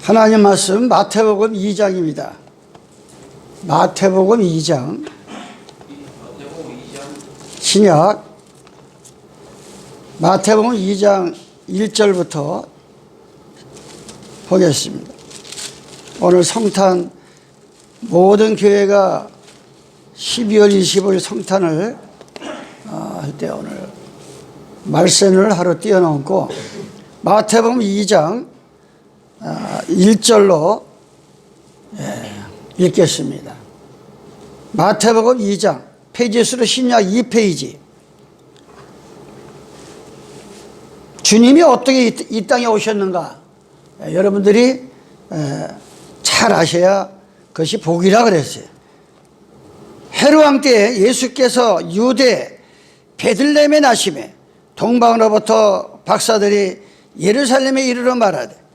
하나님 말씀 마태복음 2장입니다. 마태복음 2장 신약 마태복음 2장 1절부터 보겠습니다. 오늘 성탄 모든 교회가 12월 25일 성탄을 할 때 오늘 말씀을 하루 띄워놓고 마태복음 2장 1절로 읽겠습니다. 마태복음 2장 페이지 수로 신약 2페이지. 주님이 어떻게 이 땅에 오셨는가 여러분들이 잘 아셔야 그것이 복이라 그랬어요. 헤롯 때 예수께서 유대 베들레헴에 나심에 동방으로부터 박사들이 예루살렘에 이르러 말하되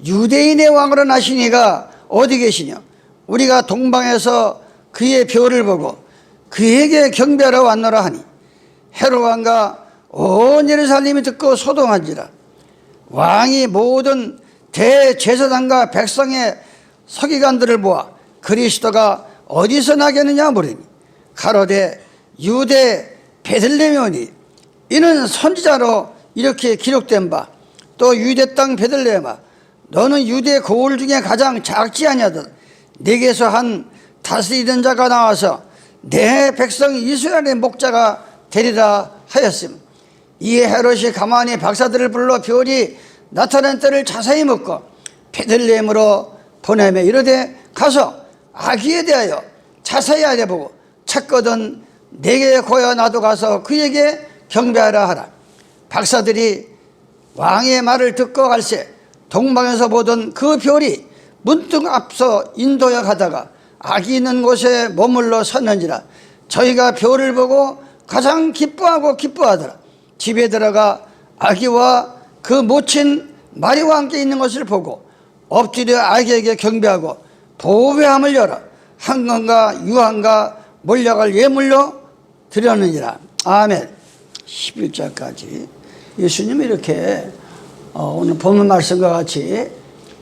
유대인의 왕으로 나시니가 어디 계시냐? 우리가 동방에서 그의 표를 보고 그에게 경배하러 왔노라 하니 헤롯 왕과 온 예루살렘이 듣고 소동한지라. 왕이 모든 대제사장과 백성의 서기관들을 모아 그리스도가 어디서 나겠느냐 물으니 가로되 유대 베들레헴에 오니 이는 선지자로 이렇게 기록된 바 또 유대 땅 베들레헴아 너는 유대 고을 중에 가장 작지 아니하든 네게서 한 다스리던 자가 나와서 내 백성 이스라엘의 목자가 되리라 하였음. 이에 헤롯이 가만히 박사들을 불러 별이 나타난 때를 자세히 묻고 베들레헴으로 보내며 이르되 가서 아기에 대하여 자세히 알아보고 찾거든 내게 고여 나도 가서 그에게 경배하라 하라. 박사들이 왕의 말을 듣고 갈새 동방에서 보던 그 별이 문득 앞서 인도해 가다가 아기 있는 곳에 머물러 섰는지라. 저희가 별을 보고 가장 기뻐하더라. 집에 들어가 아기와 그 모친 마리와 함께 있는 것을 보고 엎드려 아기에게 경배하고 보배함을 열어 한건과 유한과 몰려갈 예물로 드렸느니라. 아멘. 11절까지 예수님이 이렇게 오늘 본문 말씀과 같이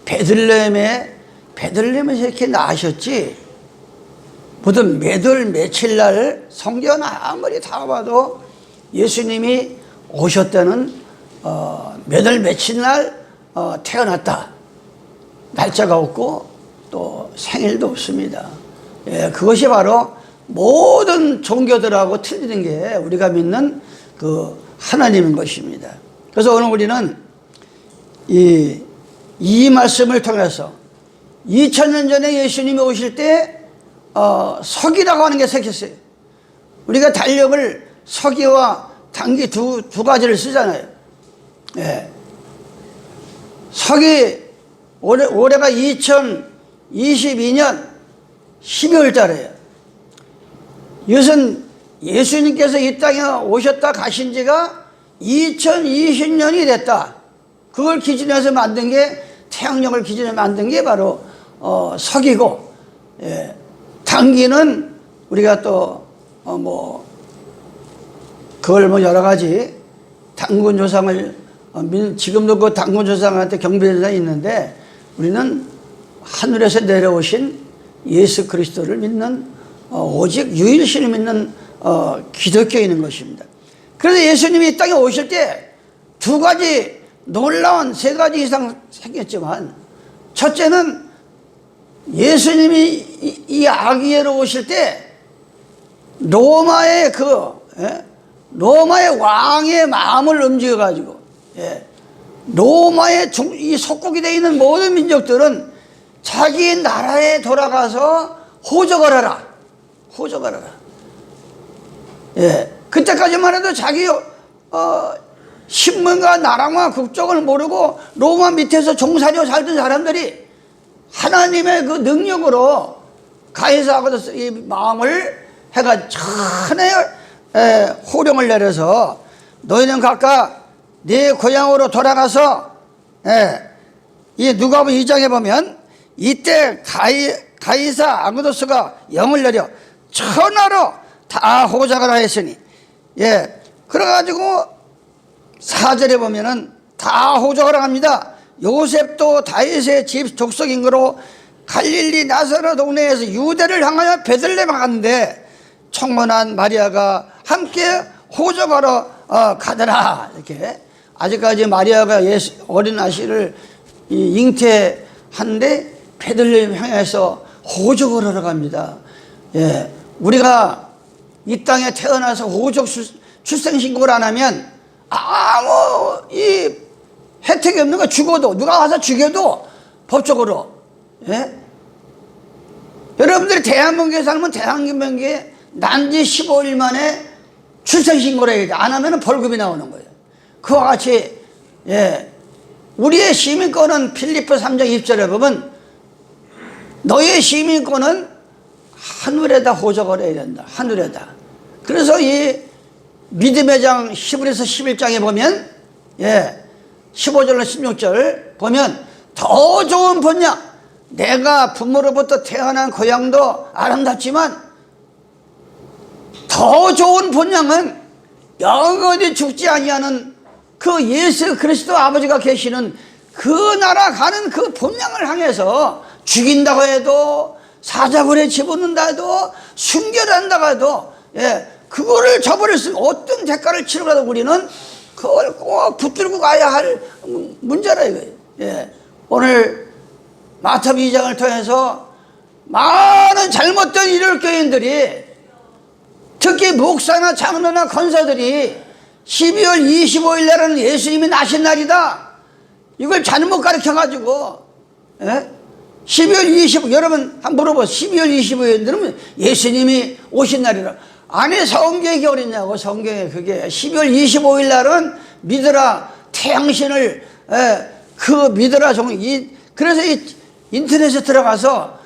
베들레헴에서 이렇게 나셨지 무슨 몇월 며칠 날 성경은 아무리 다 봐도 예수님이 오셨다는 몇월 며칠 날 태어났다 날짜가 없고 또 생일도 없습니다. 그것이 바로 모든 종교들하고 틀리는 게 우리가 믿는 그 하나님인 것입니다. 그래서 오늘 우리는 이 말씀을 통해서 2000년 전에 예수님이 오실 때 서기라고 하는 게 생겼어요. 우리가 달력을 서기와 단기 두 가지를 쓰잖아요. 서기 올해가 2022년 12월 달이에요. 이것은 예수님께서 이 땅에 오셨다 가신 지가 2020년이 됐다. 그걸 기준해서 만든 게 태양력을 기준해서 만든 게 바로 서기고 단기는 우리가 또 그걸 여러 가지 단군 조상을 지금도 그 단군 조상한테 경배하는 사람이 있는데 우리는 하늘에서 내려오신 예수 그리스도를 믿는 오직 유일신을 믿는 기독교인인 것입니다. 그래서 예수님이 이 땅에 오실 때 두 가지 놀라운 세 가지 이상 생겼지만 첫째는 예수님이 이 아기예로 오실 때 로마의 왕의 마음을 움직여 가지고 로마의 이 속국이 되어 있는 모든 민족들은 자기 나라에 돌아가서 호적을 하라. 그때까지만 해도 자기 신분과 나라와 국적을 모르고 로마 밑에서 종살이로 살던 사람들이 하나님의 그 능력으로 가이사하고도 이 마음을 해가 천에 호령을 내려서 너희는 각각 네 고향으로 돌아가서 이 누가복음 2장에 보면 이때 가이사 아구도스가 영을 내려 천하로 다 호적을 하였으니 그래가지고 4절에 보면은 다 호적하라 합니다. 요셉도 다윗의 집 족속인 거로 갈릴리 나사렛 동네에서 유대를 향하여 베들레헴 가는데 청혼한 마리아가 함께 호적하러 가더라. 이렇게 아직까지 마리아가 어린 아씨를 잉태하는데 베들레헴 향해서 호적을 하러 갑니다. 예, 우리가 이 땅에 태어나서 호적 출생신고를 안 하면 아무 이 혜택이 없는 거, 죽어도 누가 와서 죽여도 법적으로. 예? 여러분들이 대한민국에 살면 대한민국에 난지 15일 만에 출생신고를 해야 돼. 안 하면 벌금이 나오는 거예요. 그와 같이 예, 우리의 시민권은 필리포 3장 20절에 보면 너의 시민권은 하늘에다 호적을 해야 된다. 하늘에다. 그래서 이 믿음의 장 히브리서 11장에 보면 예, 15절로 16절 보면 더 좋은 본향, 내가 부모로부터 태어난 고향도 아름답지만 더 좋은 본향은 영원히 죽지 아니하는 그 예수 그리스도 아버지가 계시는 그 나라 가는 그 본향을 향해서 죽인다고 해도 사자굴에 집어넣는다 해도 순결한다고 해도 예, 그거를 저버릴 수 어떤 대가를 치르고라도 우리는 그걸 꼭 붙들고 가야 할 문제라 이거예요. 예, 오늘 마태복음 2장을 통해서 많은 잘못된 일요일교인들이 특히 목사나 장로나 권사들이 12월 25일 날은 예수님이 나신 날이다. 이걸 잘못 가르쳐가지고 예? 12월 25일 여러분 한번 물어보세요. 12월 25일 들으면 예수님이 오신 날이라. 아니 성경이 어딨냐고. 성경에 그게 12월 25일 날은 믿으라 태양신을 그 믿으라 그래서 이 인터넷에 들어가서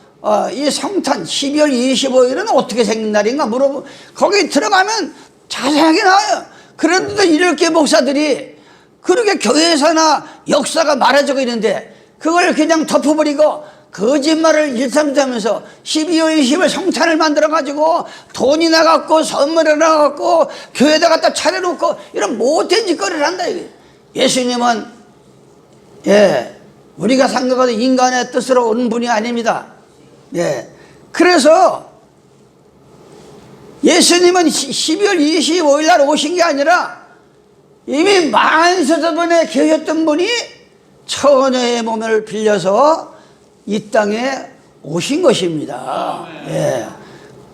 이 성탄 12월 25일은 어떻게 생긴 날인가 물어보면 거기 들어가면 자세하게 나와요. 그런데도 이렇게 목사들이 그렇게 교회에서나 역사가 말해주고 있는데 그걸 그냥 덮어버리고 거짓말을 일삼삼면서 12월 20일 성탄을 만들어가지고 돈이 나갔고 선물이 나갔고 교회에다 갖다 차려놓고 이런 못된 짓거리를 한다. 예수님은 예, 우리가 생각하는 인간의 뜻으로 온 분이 아닙니다. 예, 그래서 예수님은 12월 25일 날 오신 게 아니라 이미 만세전에 계셨던 분이 처녀의 몸을 빌려서 이 땅에 오신 것입니다. 예.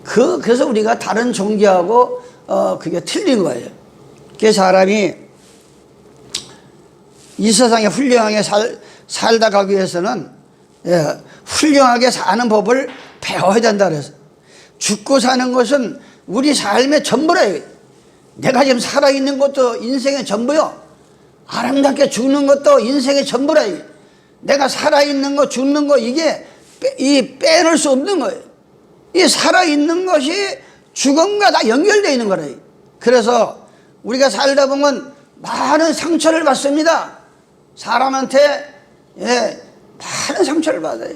그래서 우리가 다른 종교하고 그게 틀린 거예요. 그 사람이 이 세상에 훌륭하게 살다 가기 위해서는 예, 훌륭하게 사는 법을 배워야 된다 그래서 죽고 사는 것은 우리 삶의 전부라. 내가 지금 살아있는 것도 인생의 전부요. 아름답게 죽는 것도 인생의 전부라. 내가 살아있는 거 죽는 거 이게 빼놓을 수 없는 거예요. 이 살아있는 것이 죽음과 다 연결되어 있는 거라. 그래서 우리가 살다 보면 많은 상처를 받습니다. 사람한테 예, 많은 상처를 받아요.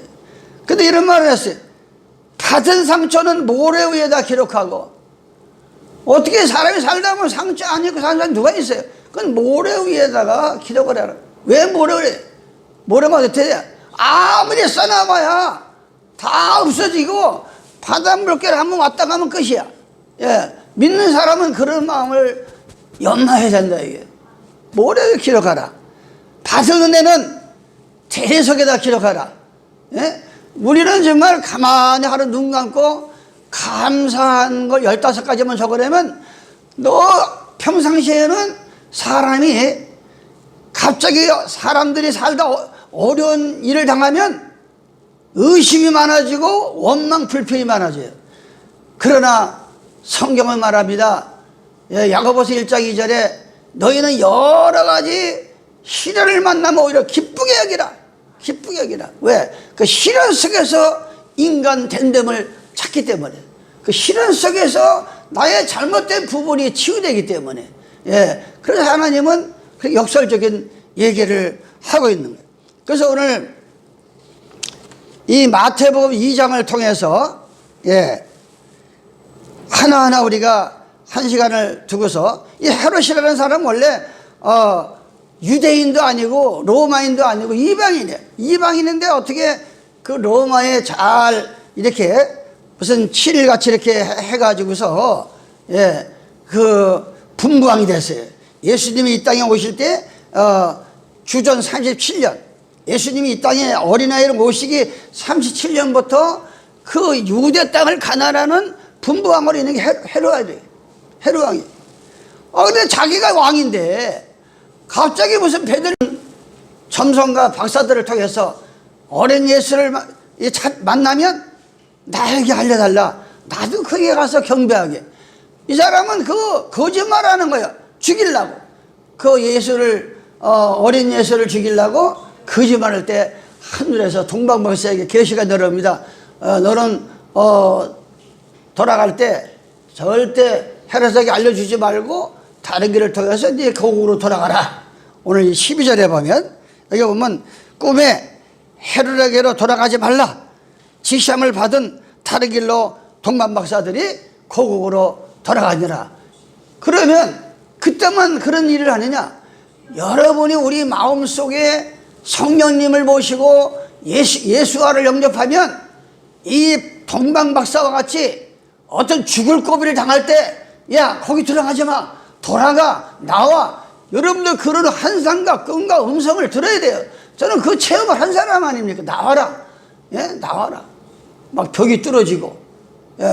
근데 이런 말을 했어요. 받은 상처는 모래 위에다 기록하고. 어떻게 사람이 살다 보면 상처 아니고 사는 사람이 누가 있어요? 그건 모래 위에다가 기록을 해라. 왜 모래를 모래만 어떻게 아무리 써놔봐야 다 없어지고 바닷물결 한번 왔다 가면 끝이야. 예, 믿는 사람은 그런 마음을 연마해야 된다. 이게 모래를 기록하라. 받은 은혜는 대리석에다 기록하라. 예? 우리는 정말 가만히 하루 눈 감고 감사한 걸 15가지만 적으려면 너 평상시에는 사람이 갑자기 사람들이 살다 어려운 일을 당하면 의심이 많아지고 원망 불평이 많아져요. 그러나 성경은 말합니다. 야고보서 1장 2절에 너희는 여러 가지 시련을 만나면 오히려 기쁘게 여기라. 기쁘게 여기라. 왜? 그 시련 속에서 인간 된됨을 찾기 때문에. 그 시련 속에서 나의 잘못된 부분이 치유되기 때문에. 예. 그래서 하나님은 그 역설적인 얘기를 하고 있는 거예요. 그래서 오늘 이 마태복음 2장을 통해서 예, 하나하나 우리가 한 시간을 두고서 이 헤롯이라는 사람은 원래 유대인도 아니고 로마인도 아니고 이방인이에요. 이방인인데 어떻게 그 로마에 잘 이렇게 무슨 칠일같이 이렇게 해가지고서 그 분부왕이 됐어요. 예수님이 이 땅에 오실 때 주전 37년 예수님이 이 땅에 어린아이로 오시기 37년부터 그 유대 땅을 가나라는 분부왕으로 있는 게 헤로왕이에요. 헤로왕이. 근데 자기가 왕인데 갑자기 무슨 베들레헴 점성가 박사들을 통해서 어린 예수를 만나면 나에게 알려달라. 나도 거기에 가서 경배하게. 이 사람은 그 거짓말하는 거예요. 죽이려고. 그 예수를 어린 예수를 죽이려고 거짓말할 때 하늘에서 동방박사에게 계시가 내려옵니다. 너는 돌아갈 때 절대 헤롯에게 알려주지 말고 다른 길을 통해서 네 거국으로 돌아가라. 오늘 12절에 보면 여기 보면 꿈에 헤롯에게로 돌아가지 말라. 지시함을 받은 다른 길로 동방박사들이 거국으로 돌아가니라. 그러면 그때만 그런 일을 하느냐? 여러분이 우리 마음속에 성령님을 모시고 예수와를 영접하면 이 동방박사와 같이 어떤 죽을 고비를 당할 때 야 거기 들어가지 마. 돌아가. 나와. 여러분들 그런 환상과 꿈과 음성을 들어야 돼요. 저는 그 체험을 한 사람 아닙니까? 나와라. 나와라. 막 벽이 뚫어지고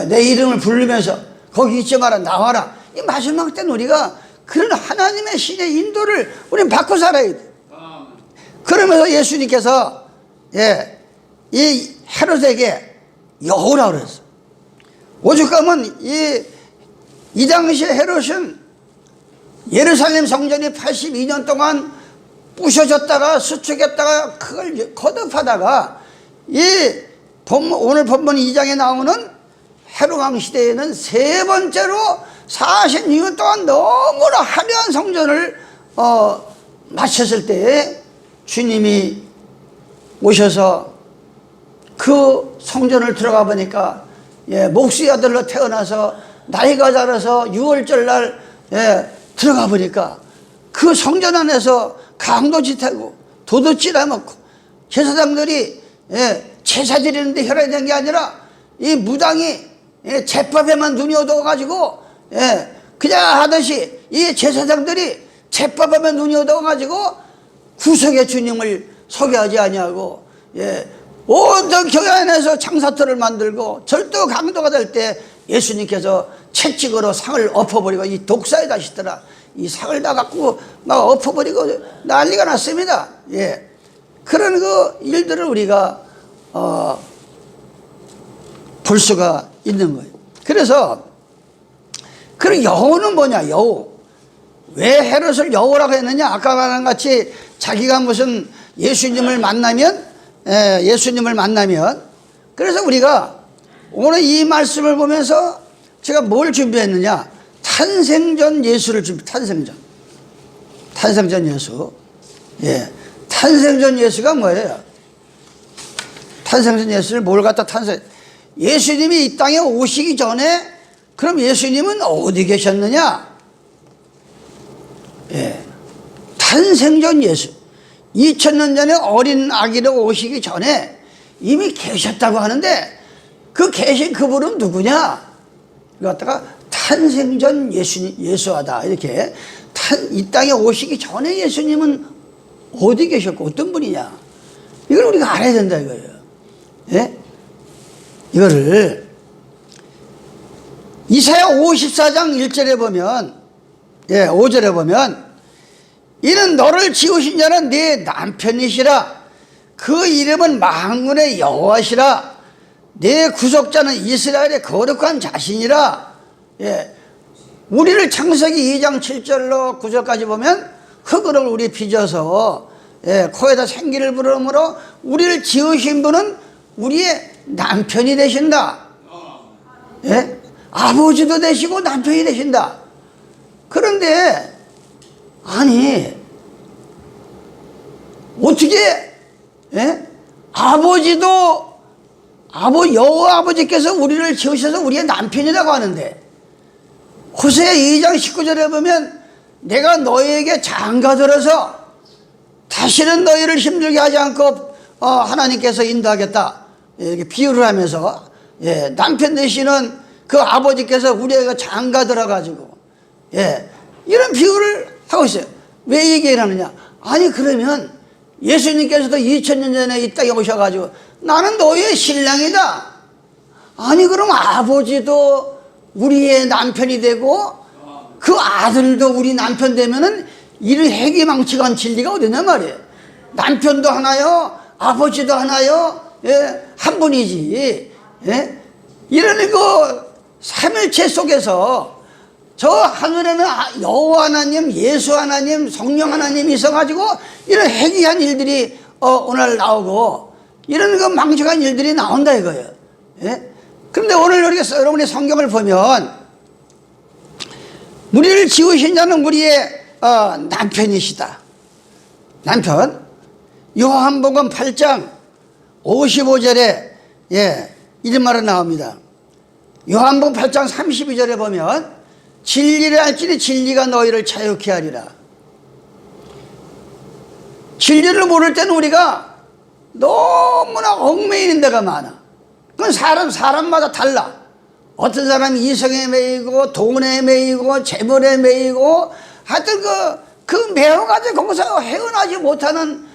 내 이름을 부르면서 거기 있지 마라. 나와라. 이 마지막 때는 우리가 그런 하나님의 신의 인도를 우리는 받고 살아야 돼. 그러면서 예수님께서 이 헤롯에게 여우라고 그랬어. 오죽하면 이 당시에 헤롯은 예루살렘 성전이 82년 동안 부셔졌다가 수축했다가 그걸 거듭하다가 오늘 본문 2장에 나오는 헤롯왕 시대에는 세 번째로 46년 동안 너무나 화려한 성전을 마쳤을 때에 주님이 오셔서 그 성전을 들어가 보니까 목수의 아들로 태어나서 나이가 자라서 6월절 날 들어가 보니까 그 성전 안에서 강도짓하고 도둑질 해먹고 제사장들이 제사 드리는데 혈안이 된 게 아니라 이 무당이 제밥에만 눈이 어두워가지고 그냥 하듯이 이 제사장들이 제밥에만 눈이 어두워가지고 구속의 주님을 소개하지 아니하고 온전 교회 안에서 창사터를 만들고 절도 강도가 될 때 예수님께서 채찍으로 상을 엎어버리고 이 독사에 다시더라. 이 상을 다 갖고 막 엎어버리고 난리가 났습니다. 그런 그 일들을 우리가 볼 수가 있는 거예요. 그래서 그 여우는 뭐냐? 여우. 왜 헤롯을 여우라고 했느냐? 아까 말한 같이 자기가 무슨 예수님을 만나면 그래서 우리가 오늘 이 말씀을 보면서 제가 뭘 준비했느냐? 탄생전 예수를 탄생전 예수. 탄생전 예수가 뭐예요? 탄생전 예수를 뭘 갖다 예수님이 이 땅에 오시기 전에 그럼 예수님은 어디 계셨느냐? 탄생전 예수. 2000년 전에 어린 아기로 오시기 전에 이미 계셨다고 하는데 그 계신 그분은 누구냐? 이거 갖다가 탄생전 예수하다. 이렇게 이 땅에 오시기 전에 예수님은 어디 계셨고 어떤 분이냐? 이걸 우리가 알아야 된다 이거예요. 이거를 이사야 54장 1절에 보면 5절에 보면 이는 너를 지으신 자는 네 남편이시라. 그 이름은 만군의 여호와시라. 내 구속자는 이스라엘의 거룩한 자신이라. 우리를 창세기 2장 7절로 9절까지 보면 흙으로 우리 빚어서 코에다 생기를 부르므로 우리를 지으신 분은 우리의 남편이 되신다. 아버지도 되시고 남편이 되신다. 그런데 아니 어떻게 아버지도 여호와 아버지께서 우리를 지으셔서 우리의 남편이라고 하는데 호세아 2장 19절에 보면 내가 너에게 장가들어서 다시는 너희를 힘들게 하지 않고 하나님께서 인도하겠다. 이렇게 비유를 하면서 남편 되시는 그 아버지께서 우리 애가 장가 들어가지고 이런 비유를 하고 있어요. 왜 얘기를 하느냐? 아니 그러면 예수님께서도 2000년 전에 이 땅에 오셔가지고 나는 너의 신랑이다. 아니 그럼 아버지도 우리의 남편이 되고 그 아들도 우리 남편 되면은 이런 해기망측한 진리가 어디냐 말이에요. 남편도 하나요, 아버지도 하나요, 한 분이지. 이런 그 삼일체 속에서 저 하늘에는 여호와 하나님, 예수 하나님, 성령 하나님이 있어가지고 이런 해기한 일들이 오늘 나오고 이런 그 망측한 일들이 나온다 이거예요. 그런데 오늘 우리가 여러분의 성경을 보면 우리를 지으신 자는 우리의 남편이시다. 남편. 요한복음 8장 55절에 이런 말이 나옵니다. 요한복음 8장 32절에 보면 진리를 알지니 진리가 너희를 자유케 하리라. 진리를 모를 때는 우리가 너무나 얽매이는 있는 데가 많아. 그건 사람마다 달라. 어떤 사람이 이성에 매이고 돈에 매이고 재물에 매이고 하여튼 그 매어가지고 거기서 헤어나지 못하는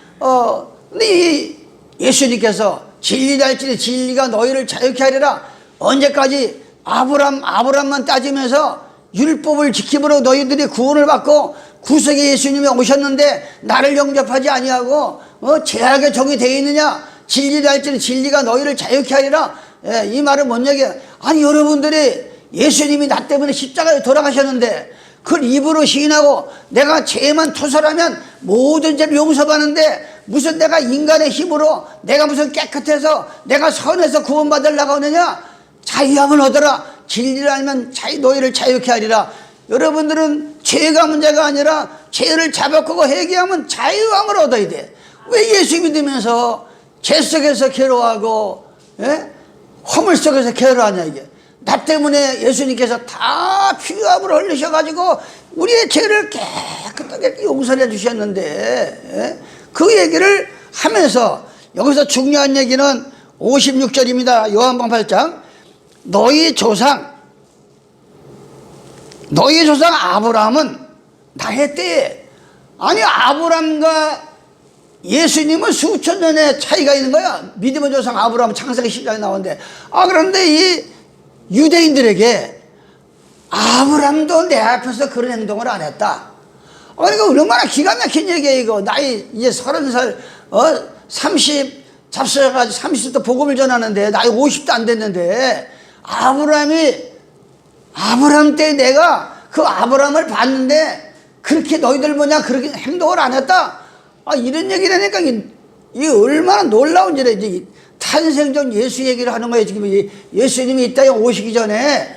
근데 이 예수님께서 진리를 알지니 진리가 너희를 자유케 하리라. 언제까지 아브람만 따지면서 율법을 지킴으로 너희들이 구원을 받고 구속의 예수님이 오셨는데 나를 영접하지 아니하고 죄악의 종이 되어 있느냐. 진리를 알지니 진리가 너희를 자유케 하리라. 이 말은 뭔 얘기야? 아니 여러분들이 예수님이 나 때문에 십자가에 돌아가셨는데 그걸 입으로 시인하고 내가 죄만 투설하면 모든 죄를 용서받는데 무슨 내가 인간의 힘으로 내가 무슨 깨끗해서 내가 선해서 구원받으려고 하느냐. 자유함을 얻어라. 진리를 알면 너희를 자유케 하리라. 여러분들은 죄가 문제가 아니라 죄를 잡아끄고 회개하면 자유함을 얻어야 돼. 왜 예수 믿으면서 죄 속에서 괴로워하고 허물 속에서 괴로워하냐 이게. 나 때문에 예수님께서 다 피값을 흘리셔가지고 우리의 죄를 깨끗하게 용서해 주셨는데 그 얘기를 하면서 여기서 중요한 얘기는 56절입니다. 요한복음 8장. 너희 조상 아브라함은 나의 때에. 아니 아브라함과 예수님은 수천 년의 차이가 있는 거야. 믿음의 조상 아브라함 창세기 10장에 나오는데 그런데 이 유대인들에게 아브라함도 내 앞에서 그런 행동을 안 했다. 그러니까 얼마나 기가 막힌 얘기야 이거. 나이 이제 30살 30 잡숴가지고 30도 복음을 전하는데 나이 50도 안 됐는데 아브라함 때 내가 그 아브라함을 봤는데 그렇게 너희들 뭐냐 그렇게 행동을 안 했다. 이런 얘기를 하니까 이게 얼마나 놀라운 일이지. 탄생전 예수 얘기를 하는 거예요. 지금 예수님이 이 땅에 오시기 전에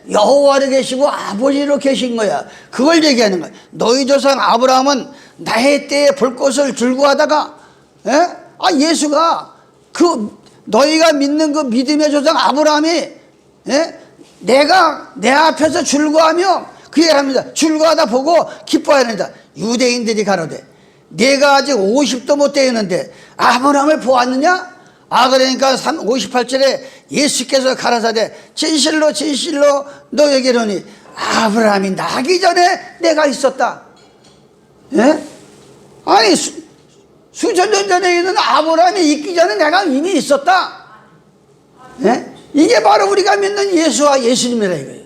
여호와로 계시고 아버지로 계신 거야. 그걸 얘기하는 거야. 너희 조상 아브라함은 나의 때에 볼 것을 즐거워하다가 예수가 너희가 믿는 그 믿음의 조상 아브라함이 내가 내 앞에서 즐거워하며 그 얘기를 합니다. 즐거워하다 보고 기뻐해야 된다. 유대인들이 가로되 내가 아직 50도 못 되었는데 아브라함을 보았느냐? 그러니까 58절에 예수께서 가라사대 진실로 너에게 이르노니 아브라함이 나기 전에 내가 있었다. 아니 수천 년 전에 있는 아브라함이 있기 전에 내가 이미 있었다. 이게 바로 우리가 믿는 예수와 예수님이라 이거예요.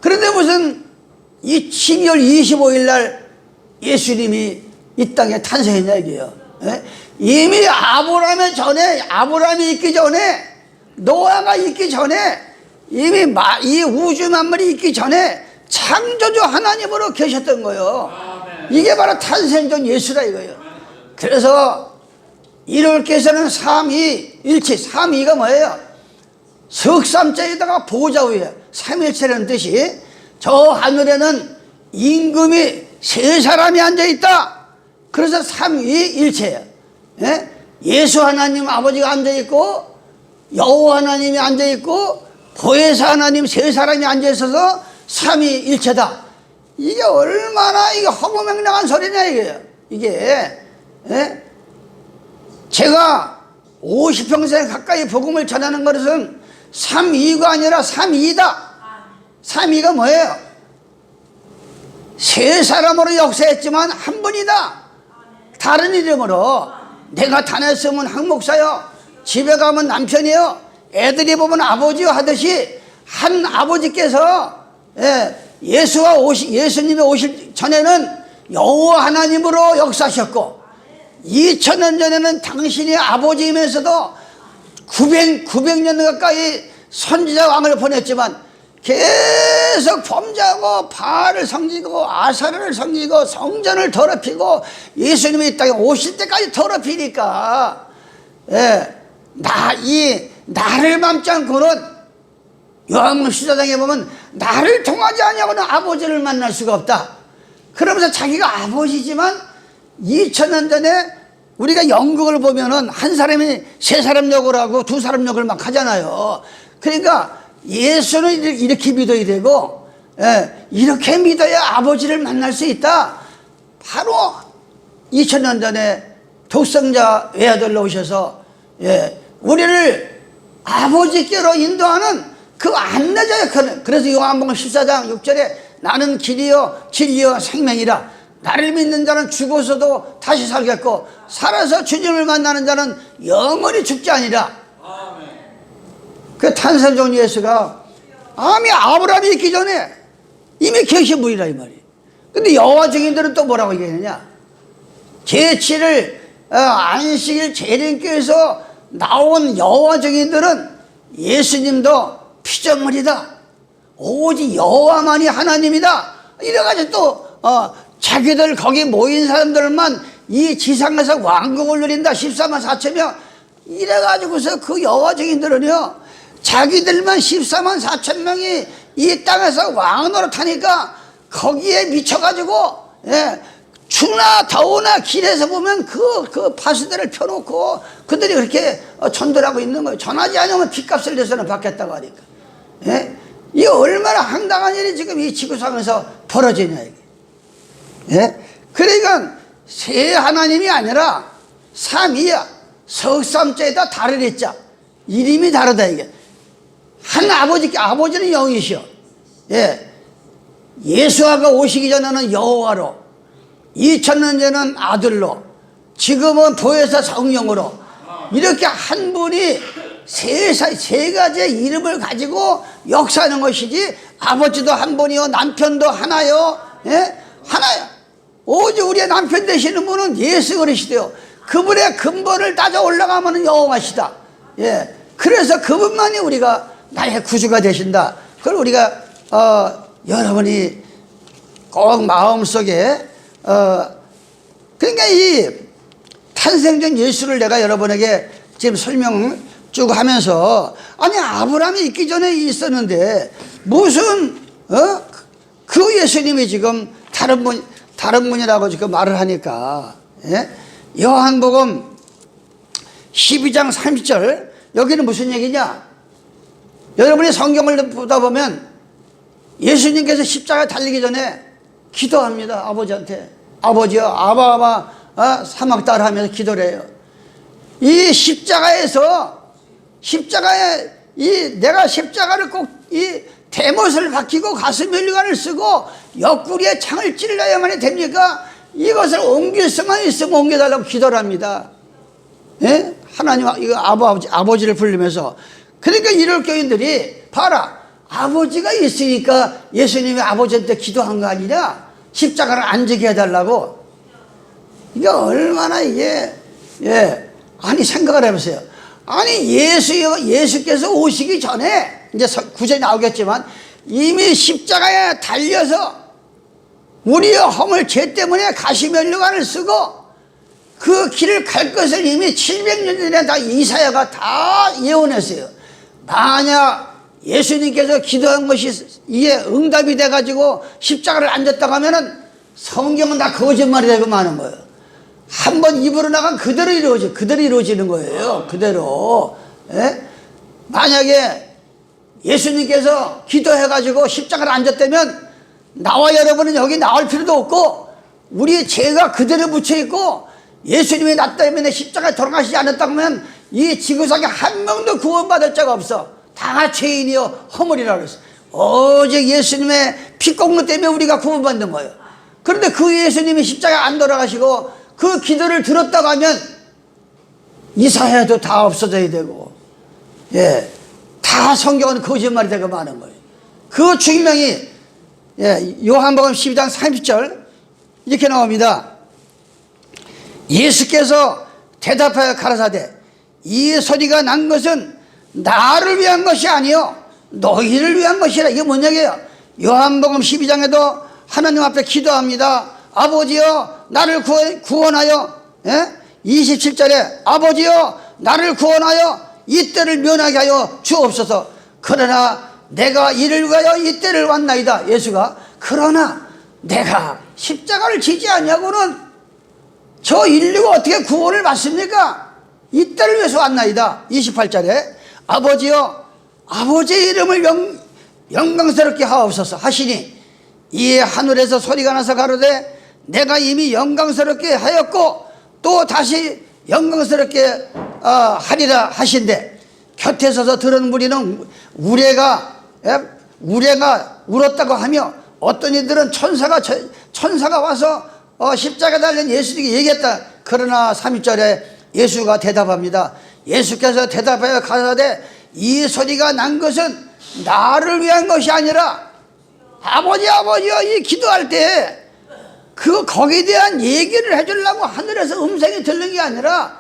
그런데 무슨 이 12월 25일 날 예수님이 이 땅에 탄생했냐 이게요. 이미 아브라함이 있기 전에 노아가 있기 전에 이미 이 우주 만물이 있기 전에 창조주 하나님으로 계셨던 거예요. 이게 바로 탄생전 예수라 이거예요. 그래서 이를께서는 삼위일체. 삼위가 뭐예요? 석삼자에다가 보좌위에 삼일체라는 뜻이 저 하늘에는 임금이 세 사람이 앉아있다. 그래서 삼위일체예요. 예수 하나님 아버지가 앉아있고 여호와 하나님이 앉아있고 보혜사 하나님 세 사람이 앉아있어서 삼위일체다. 이게 얼마나 이게 허무맹랑한 소리냐 이게요. 이게 예? 제가 50평생 가까이 복음을 전하는 것은 3위가 아니라 3위다. 3위가 뭐예요? 세 사람으로 역사했지만 한 분이다. 다른 이름으로 내가 다녔으면 한목사요, 집에 가면 남편이요, 애들이 보면 아버지요 하듯이 한 아버지께서 예수님이 오실 전에는 여호와 하나님으로 역사하셨고 2000년 전에는 당신이 아버지이면서도 900년 가까이 선지자 왕을 보냈지만 계속 범죄하고 바알을 섬기고 아사르를 섬기고 성전을 더럽히고 예수님이 이 땅에 오실 때까지 더럽히니까 나를 맘지 않고는 요한복음 14장에 보면 나를 통하지 않냐고는 아버지를 만날 수가 없다. 그러면서 자기가 아버지지만 2000년 전에 우리가 연극을 보면은 한 사람이 세 사람 역을 하고 두 사람 역을 막 하잖아요. 그러니까 예수는 이렇게 믿어야 되고, 이렇게 믿어야 아버지를 만날 수 있다. 바로 2000년 전에 독생자 외아들로 오셔서 우리를 아버지께로 인도하는 그 안내자예요. 그래서 요한복음 14장 6절에 나는 길이요 진리요 생명이라. 나를 믿는 자는 죽어서도 다시 살겠고 살아서 주님을 만나는 자는 영원히 죽지 아니라. 그 탄생종 예수가 아브라함이 있기 전에 이미 계신 분이라 이 말이에요. 근데 여호와 증인들은 또 뭐라고 얘기하느냐? 제7일 안식일 재림교에서 나온 여호와 증인들은 예수님도 피조물이다, 오직 여호와만이 하나님이다, 이래가지고 또 자기들 거기 모인 사람들만 이 지상에서 왕국을 누린다 14만 4천 명 이래가지고서 그 여호와 증인들은요 자기들만 14만 4천 명이 이 땅에서 왕으로 타니까 거기에 미쳐가지고 추나 더우나 길에서 보면 그 파수대를 펴놓고 그들이 그렇게 전도하고 있는 거예요. 전하지 않으면 빚값을 내서는 받겠다고 하니까. 이게 얼마나 황당한 일이 지금 이 지구상에서 벌어지냐 이게. 그러니까 세 하나님이 아니라 삼이야. 석삼자에다 다른 자 이름이 다르다 이게. 한 아버지는 영이시여. 예수아가 오시기 전에는 여호와로, 2000년 전에는 아들로, 지금은 보혜사 성령으로 이렇게 한 분이 세 가지의 이름을 가지고 역사하는 것이지 아버지도 한 분이요 남편도 하나요. 하나요. 오직 우리의 남편 되시는 분은 예수 그리스도요. 그분의 근본을 따져 올라가면 여호와시다. 그래서 그분만이 우리가 나의 구주가 되신다. 그걸 우리가 여러분이 꼭 마음속에 그러니까 이 탄생전 예수를 내가 여러분에게 지금 설명을 쭉 하면서 아니 아브라함이 있기 전에 있었는데 무슨 그 예수님이 지금 다른 분이라고 지금 말을 하니까 요한복음 12장 30절 여기는 무슨 얘기냐? 여러분이 성경을 보다 보면 예수님께서 십자가에 달리기 전에 기도합니다. 아버지한테. 아버지여 아바 사막달 하면서 기도를 해요. 이 십자가에 내가 십자가를 꼭 이 대못을 박히고 가슴 혈관을 쓰고 옆구리에 창을 찔러야만이 됩니까? 이것을 옮길 수만 있으면 옮겨달라고 기도를 합니다. 하나님 이거 아버지를 부르면서. 그러니까 이럴 교인들이 봐라, 아버지가 있으니까 예수님이 아버지한테 기도한 거 아니냐? 십자가를 안 지게 해달라고. 이게 얼마나 이게 아니 생각을 해보세요. 아니 예수께서 오시기 전에 이제 구절이 나오겠지만 이미 십자가에 달려서 우리의 허물 죄 때문에 가시면류관을 쓰고 그 길을 갈 것을 이미 700년 전에 다 이사야가 다 예언했어요. 만약 예수님께서 기도한 것이 이게 응답이 돼가지고 십자가를 안 졌다고 하면은 성경은 다 거짓말이 되고 마는 거예요. 한번 입으로 나간 그대로 이루어지는 거예요. 그대로. 만약에 예수님께서 기도해가지고 십자가를 안 졌다면 나와 여러분은 여기 나올 필요도 없고 우리의 죄가 그대로 묻혀있고 예수님이 나 때문에 십자가에 돌아가시지 않았다고 하면 이 지구상에 한 명도 구원받을 자가 없어. 다 죄인이요 허물이라고 했어. 오직 예수님의 피공로 때문에 우리가 구원받는 거예요. 그런데 그 예수님이 십자가에 안 돌아가시고 그 기도를 들었다고 하면 이사야도 다 없어져야 되고, 예, 다 성경은 거짓말이 되고 마는 거예요. 그 증명이, 예, 요한복음 12장 30절 이렇게 나옵니다. 예수께서 대답하여 가라사대 이 소리가 난 것은 나를 위한 것이 아니요 너희를 위한 것이라. 이게 뭔 얘기예요? 요한복음 12장에도 하나님 앞에 기도합니다. 아버지여 나를 구원하여, 예? 27절에 아버지여 나를 구원하여 이 때를 면하게 하여 주옵소서. 그러나 내가 이를 위하여 이 때를 왔나이다. 예수가 그러나 내가 십자가를 지지 않냐고는 저 인류가 어떻게 구원을 받습니까? 이 때를 위해서 왔나이다. 28절에 아버지여 아버지의 이름을 영광스럽게 하옵소서 하시니 이에 하늘에서 소리가 나서 가로되 내가 이미 영광스럽게 하였고 또 다시 영광스럽게 하리라 하신대. 곁에 서서 들은 무리는 우레가 울었다고 하며 어떤 이들은 천사가 와서 십자가에 달린 예수님께 얘기했다. 그러나 3절에 예수가 대답합니다. 예수께서 대답하여 가라사대 이 소리가 난 것은 나를 위한 것이 아니라 아버지여 이 기도할 때 거기에 대한 얘기를 해주려고 하늘에서 음성이 들는 게 아니라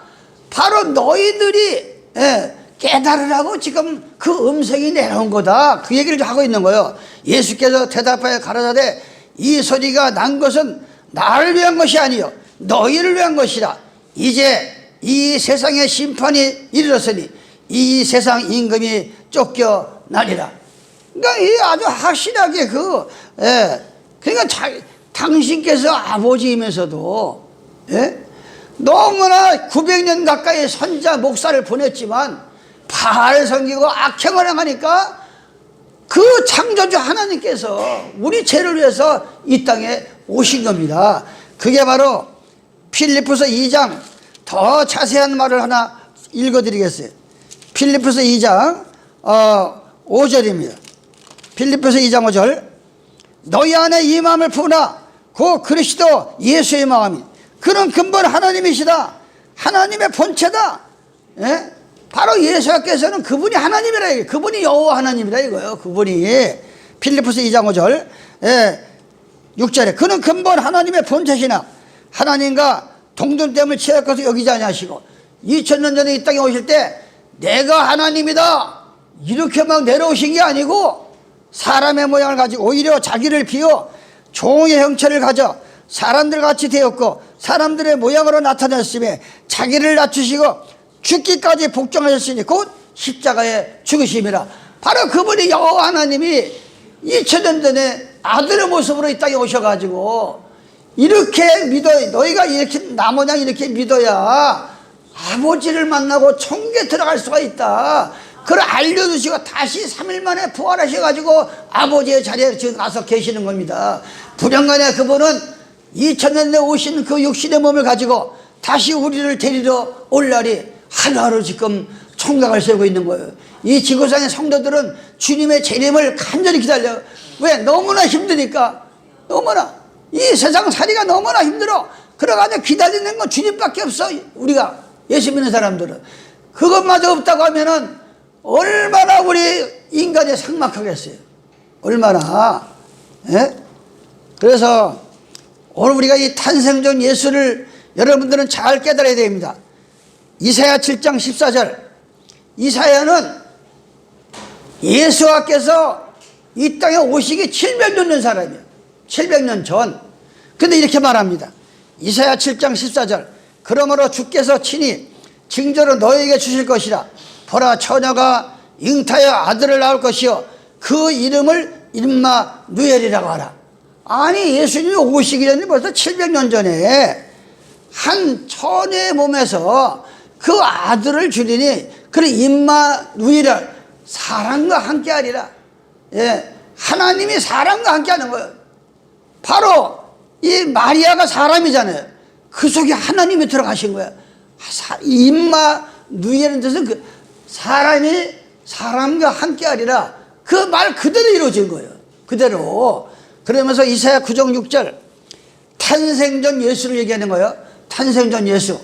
바로 너희들이, 예, 깨달으라고 지금 그 음성이 내려온 거다. 그 얘기를 하고 있는 거예요. 예수께서 대답하여 가라사대 이 소리가 난 것은 나를 위한 것이 아니요 너희를 위한 것이라. 이제 이 세상의 심판이 이르렀으니 이 세상 임금이 쫓겨나리라. 그러니까 이 아주 확실하게 그러니까 당신께서 아버지이면서도, 예? 너무나 900년 가까이 선자 목사를 보냈지만 바알 섬기고 악행을 행하니까 그 창조주 하나님께서 우리 죄를 위해서 이 땅에 오신 겁니다. 그게 바로 필리포스 2장 더 자세한 말을 하나 읽어드리겠어요. 필리포스 2장 5절입니다. 필리포스 2장 5절 너희 안에 이 마음을 품으나 그 그리스도 예수의 마음이 그는 근본 하나님이시다. 하나님의 본체다. 예? 바로 예수께서는 그분이 하나님이라 이거예요. 그분이 여호와 하나님이라 이거예요. 그분이 필리포스 2장 5절, 예, 6절에 그는 근본 하나님의 본체시나 하나님과 동등됨을 취할 것을 여기지 아니하시고 2000년 전에 이 땅에 오실 때 내가 하나님이다 이렇게 막 내려오신 게 아니고 사람의 모양을 가지고 오히려 자기를 비워 종의 형체를 가져 사람들 같이 되었고 사람들의 모양으로 나타났으며 자기를 낮추시고 죽기까지 복종하셨으니 곧 십자가에 죽으심이라. 바로 그분이 여호와 하나님이 2000년 전에 아들의 모습으로 이 땅에 오셔가지고 이렇게 믿어야, 너희가 이렇게 나 모양 이렇게 믿어야 아버지를 만나고 천국에 들어갈 수가 있다. 그걸 알려주시고 다시 3일 만에 부활하셔가지고 아버지의 자리에 지금 가서 계시는 겁니다. 불현간에 그분은 2000년 전에 오신 그 육신의 몸을 가지고 다시 우리를 데리러 올 날이 하루하루 지금 총각을 세우고 있는 거예요. 이 지구상의 성도들은 주님의 재림을 간절히 기다려요. 왜? 너무나 힘드니까. 너무나 이 세상 살이가 너무나 힘들어. 그래가지고 기다리는 건 주님밖에 없어. 우리가 예수 믿는 사람들은 그것마저 없다고 하면은 얼마나 우리 인간이 삭막하겠어요. 얼마나. 예? 그래서 오늘 우리가 이 탄생전 예수를 여러분들은 잘 깨달아야 됩니다. 이사야 7장 14절. 이사야는 예수께서 이 땅에 오시기 700년 전 사람이에요. 700년 전. 근데 이렇게 말합니다. 이사야 7장 14절. 그러므로 주께서 친히 징조로 너에게 주실 것이라. 보라 처녀가 잉타여 아들을 낳을 것이요 그 이름을 임마누엘이라고 하라. 아니 예수님이 오시기 전에 벌써 700년 전에 한 처녀의 몸에서 그 아들을 주리니 그래 임마누엘을 사람과 함께 하리라. 예, 하나님이 사람과 함께 하는 거예요. 바로 이 마리아가 사람이잖아요. 그 속에 하나님이 들어가신 거야. 임마 누이라는 뜻은 그 사람이 사람과 함께하리라, 그 말 그대로 이루어진 거예요. 그대로. 그러면서 이사야 9장 6절 탄생전 예수를 얘기하는 거예요. 탄생전 예수.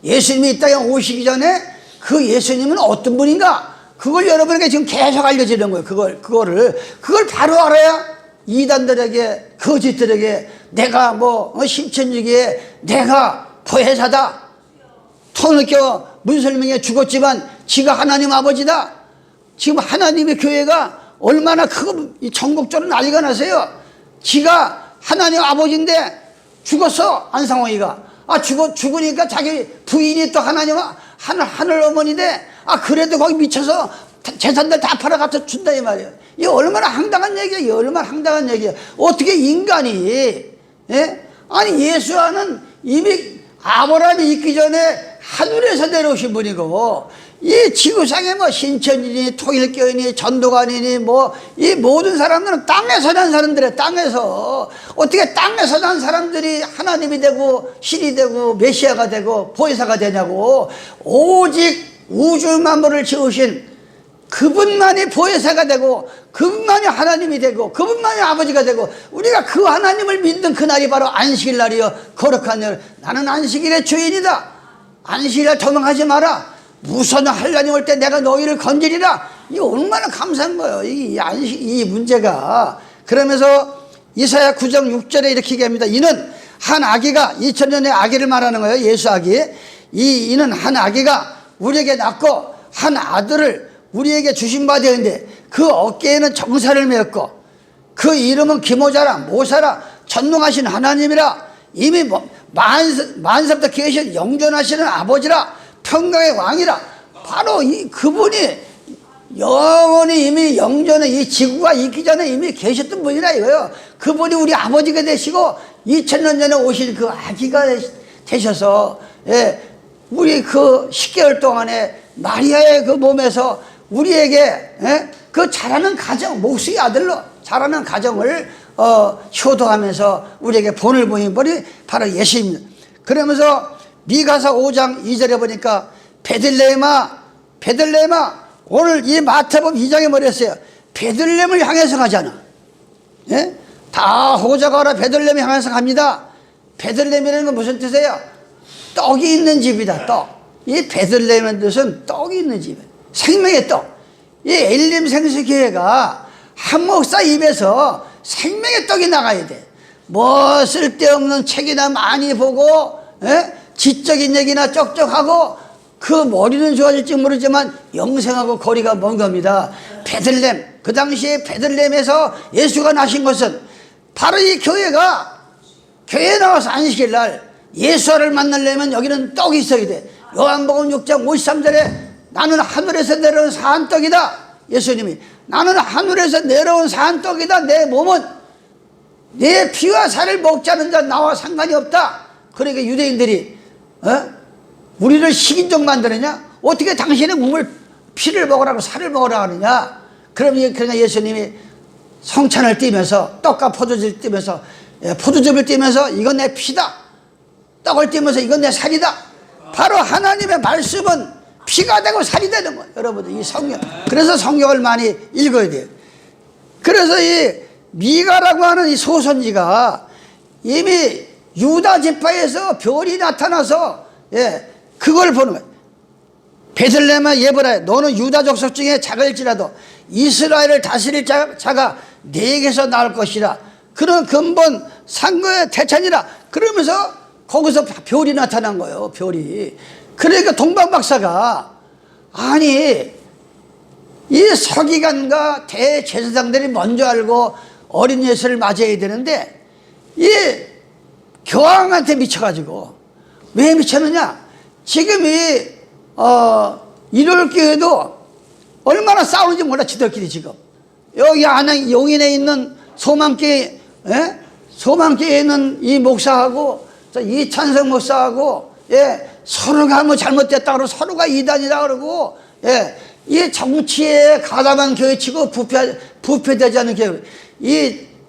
예수님이 이 땅에 오시기 전에 그 예수님은 어떤 분인가, 그걸 여러분에게 지금 계속 알려지는 거예요. 그걸 바로 알아야 이단들에게, 거짓들에게 내가 신천지기에 내가 보혜사다, 토너껴 문설명에 죽었지만 지가 하나님 아버지다. 지금 하나님의 교회가 얼마나 크고 전국적으로 난리가 나세요. 지가 하나님 아버지인데 죽었어, 안상홍이가. 죽으니까 자기 부인이 또 하늘 어머니인데, 그래도 거기 미쳐서 재산들 다 팔아갖다 준다, 이 말이에요. 이게 얼마나 황당한 얘기야. 이게 얼마나 황당한 얘기야. 어떻게 인간이, 아니, 예수와는 이미 아브라함이 있기 전에 하늘에서 내려오신 분이고, 이 지구상에 신천지니 통일교인이 전도관이니 이 모든 사람들은 땅에서 난 사람들이에요. 땅에서. 어떻게 땅에서 난 사람들이 하나님이 되고 신이 되고 메시아가 되고 보혜사가 되냐고. 오직 우주 만물을 지으신 그분만이 보혜사가 되고 그분만이 하나님이 되고 그분만이 아버지가 되고, 우리가 그 하나님을 믿는 그날이 바로 안식일 날이요, 거룩한 날. 나는 안식일의 주인이다. 안식일을 도망하지 마라. 무슨 하나님 올 때 내가 너희를 건지리라. 이 얼마나 감사한 거예요, 이 문제가. 그러면서 이사야 9장 6절에 이렇게 얘기합니다. 이는 한 아기가, 2000년의 아기를 말하는 거예요, 예수 아기. 이는 한 아기가 우리에게 낳고 한 아들을 우리에게 주신 바 되는데 그 어깨에는 정사를 메었고 그 이름은 기모자라, 모사라, 전능하신 하나님이라, 이미 만세부터 계신 영존하시는 아버지라, 평강의 왕이라. 바로 그분이 영원히 이미 영전에, 이 지구가 있기 전에 이미 계셨던 분이라 이거예요. 그분이 우리 아버지가 되시고 2000년 전에 오신 그 아기가 되셔서, 우리 그 10개월 동안에 마리아의 그 몸에서 우리에게 그 자라는 가정, 목수의 아들로 자라는 가정을 효도하면서 우리에게 본을 보인 분이 바로 예수입니다. 그러면서 미가서 5장 2절에 보니까 베들레헴아, 오늘 이 마태복음 2장에 뭐랬어요? 베들레헴을 향해서 가잖아. 다 호자가라 베들레헴을 향해서 갑니다. 베들레헴이라는 건 무슨 뜻이에요? 떡이 있는 집이다, 떡. 이 베들레헴의 뜻은 떡이 있는 집이에요. 생명의 떡. 이 엘림 생수교회가 한 목사 입에서 생명의 떡이 나가야 돼. 쓸데없는 책이나 많이 보고, 지적인 얘기나 쩍쩍하고 그 머리는 좋아질지 모르지만 영생하고 거리가 먼 겁니다. 베들레헴, 그 당시에 베들레헴에서 예수가 나신 것은 바로 이 교회에 나와서 안식일 날 예수를 만나려면 여기는 떡이 있어야 돼. 요한복음 6장 53절에 나는 하늘에서 내려온 산떡이다. 예수님이 나는 하늘에서 내려온 산떡이다. 내 몸은 내 피와 살을 먹지 않는 자 나와 상관이 없다. 그러니까 유대인들이 우리를 식인종 만드느냐? 어떻게 당신의 몸을, 피를 먹으라고 살을 먹으라고 하느냐? 그러니까 예수님이 성찬을 띄면서, 떡과 포도즙을 띄면서, 포도즙을 띄면서 이건 내 피다, 떡을 띄면서 이건 내 살이다. 바로 하나님의 말씀은 피가 되고 살이 되는 거예요, 여러분들. 이 성경. 그래서 성경을 많이 읽어야 돼요. 그래서 이 미가라고 하는 이 소선지가 이미 유다 지파에서 별이 나타나서, 그걸 보는 거예요. 베들레헴아 예브라야, 너는 유다 족속 중에 작을지라도 이스라엘을 다스릴 자가 네게서 나올 것이라. 그런 근본 상거의 대찬이라. 그러면서 거기서 별이 나타난 거예요, 별이. 그러니까 동방박사가, 아니, 이 서기관과 대제사장들이 먼저 알고 어린 예수를 맞아야 되는데 이 교황한테 미쳐가지고. 왜 미쳤느냐? 지금 일요일교회도 얼마나 싸우는지 몰라, 지들끼리 지금. 여기 안에 용인에 있는 소망교회에 있는 이 목사하고 이찬성 목사하고, 서로가 뭐 잘못됐다 그러고 서로가 이단이다 그러고, 이 정치에 가담한 교회치고 부패되지 않은 교회.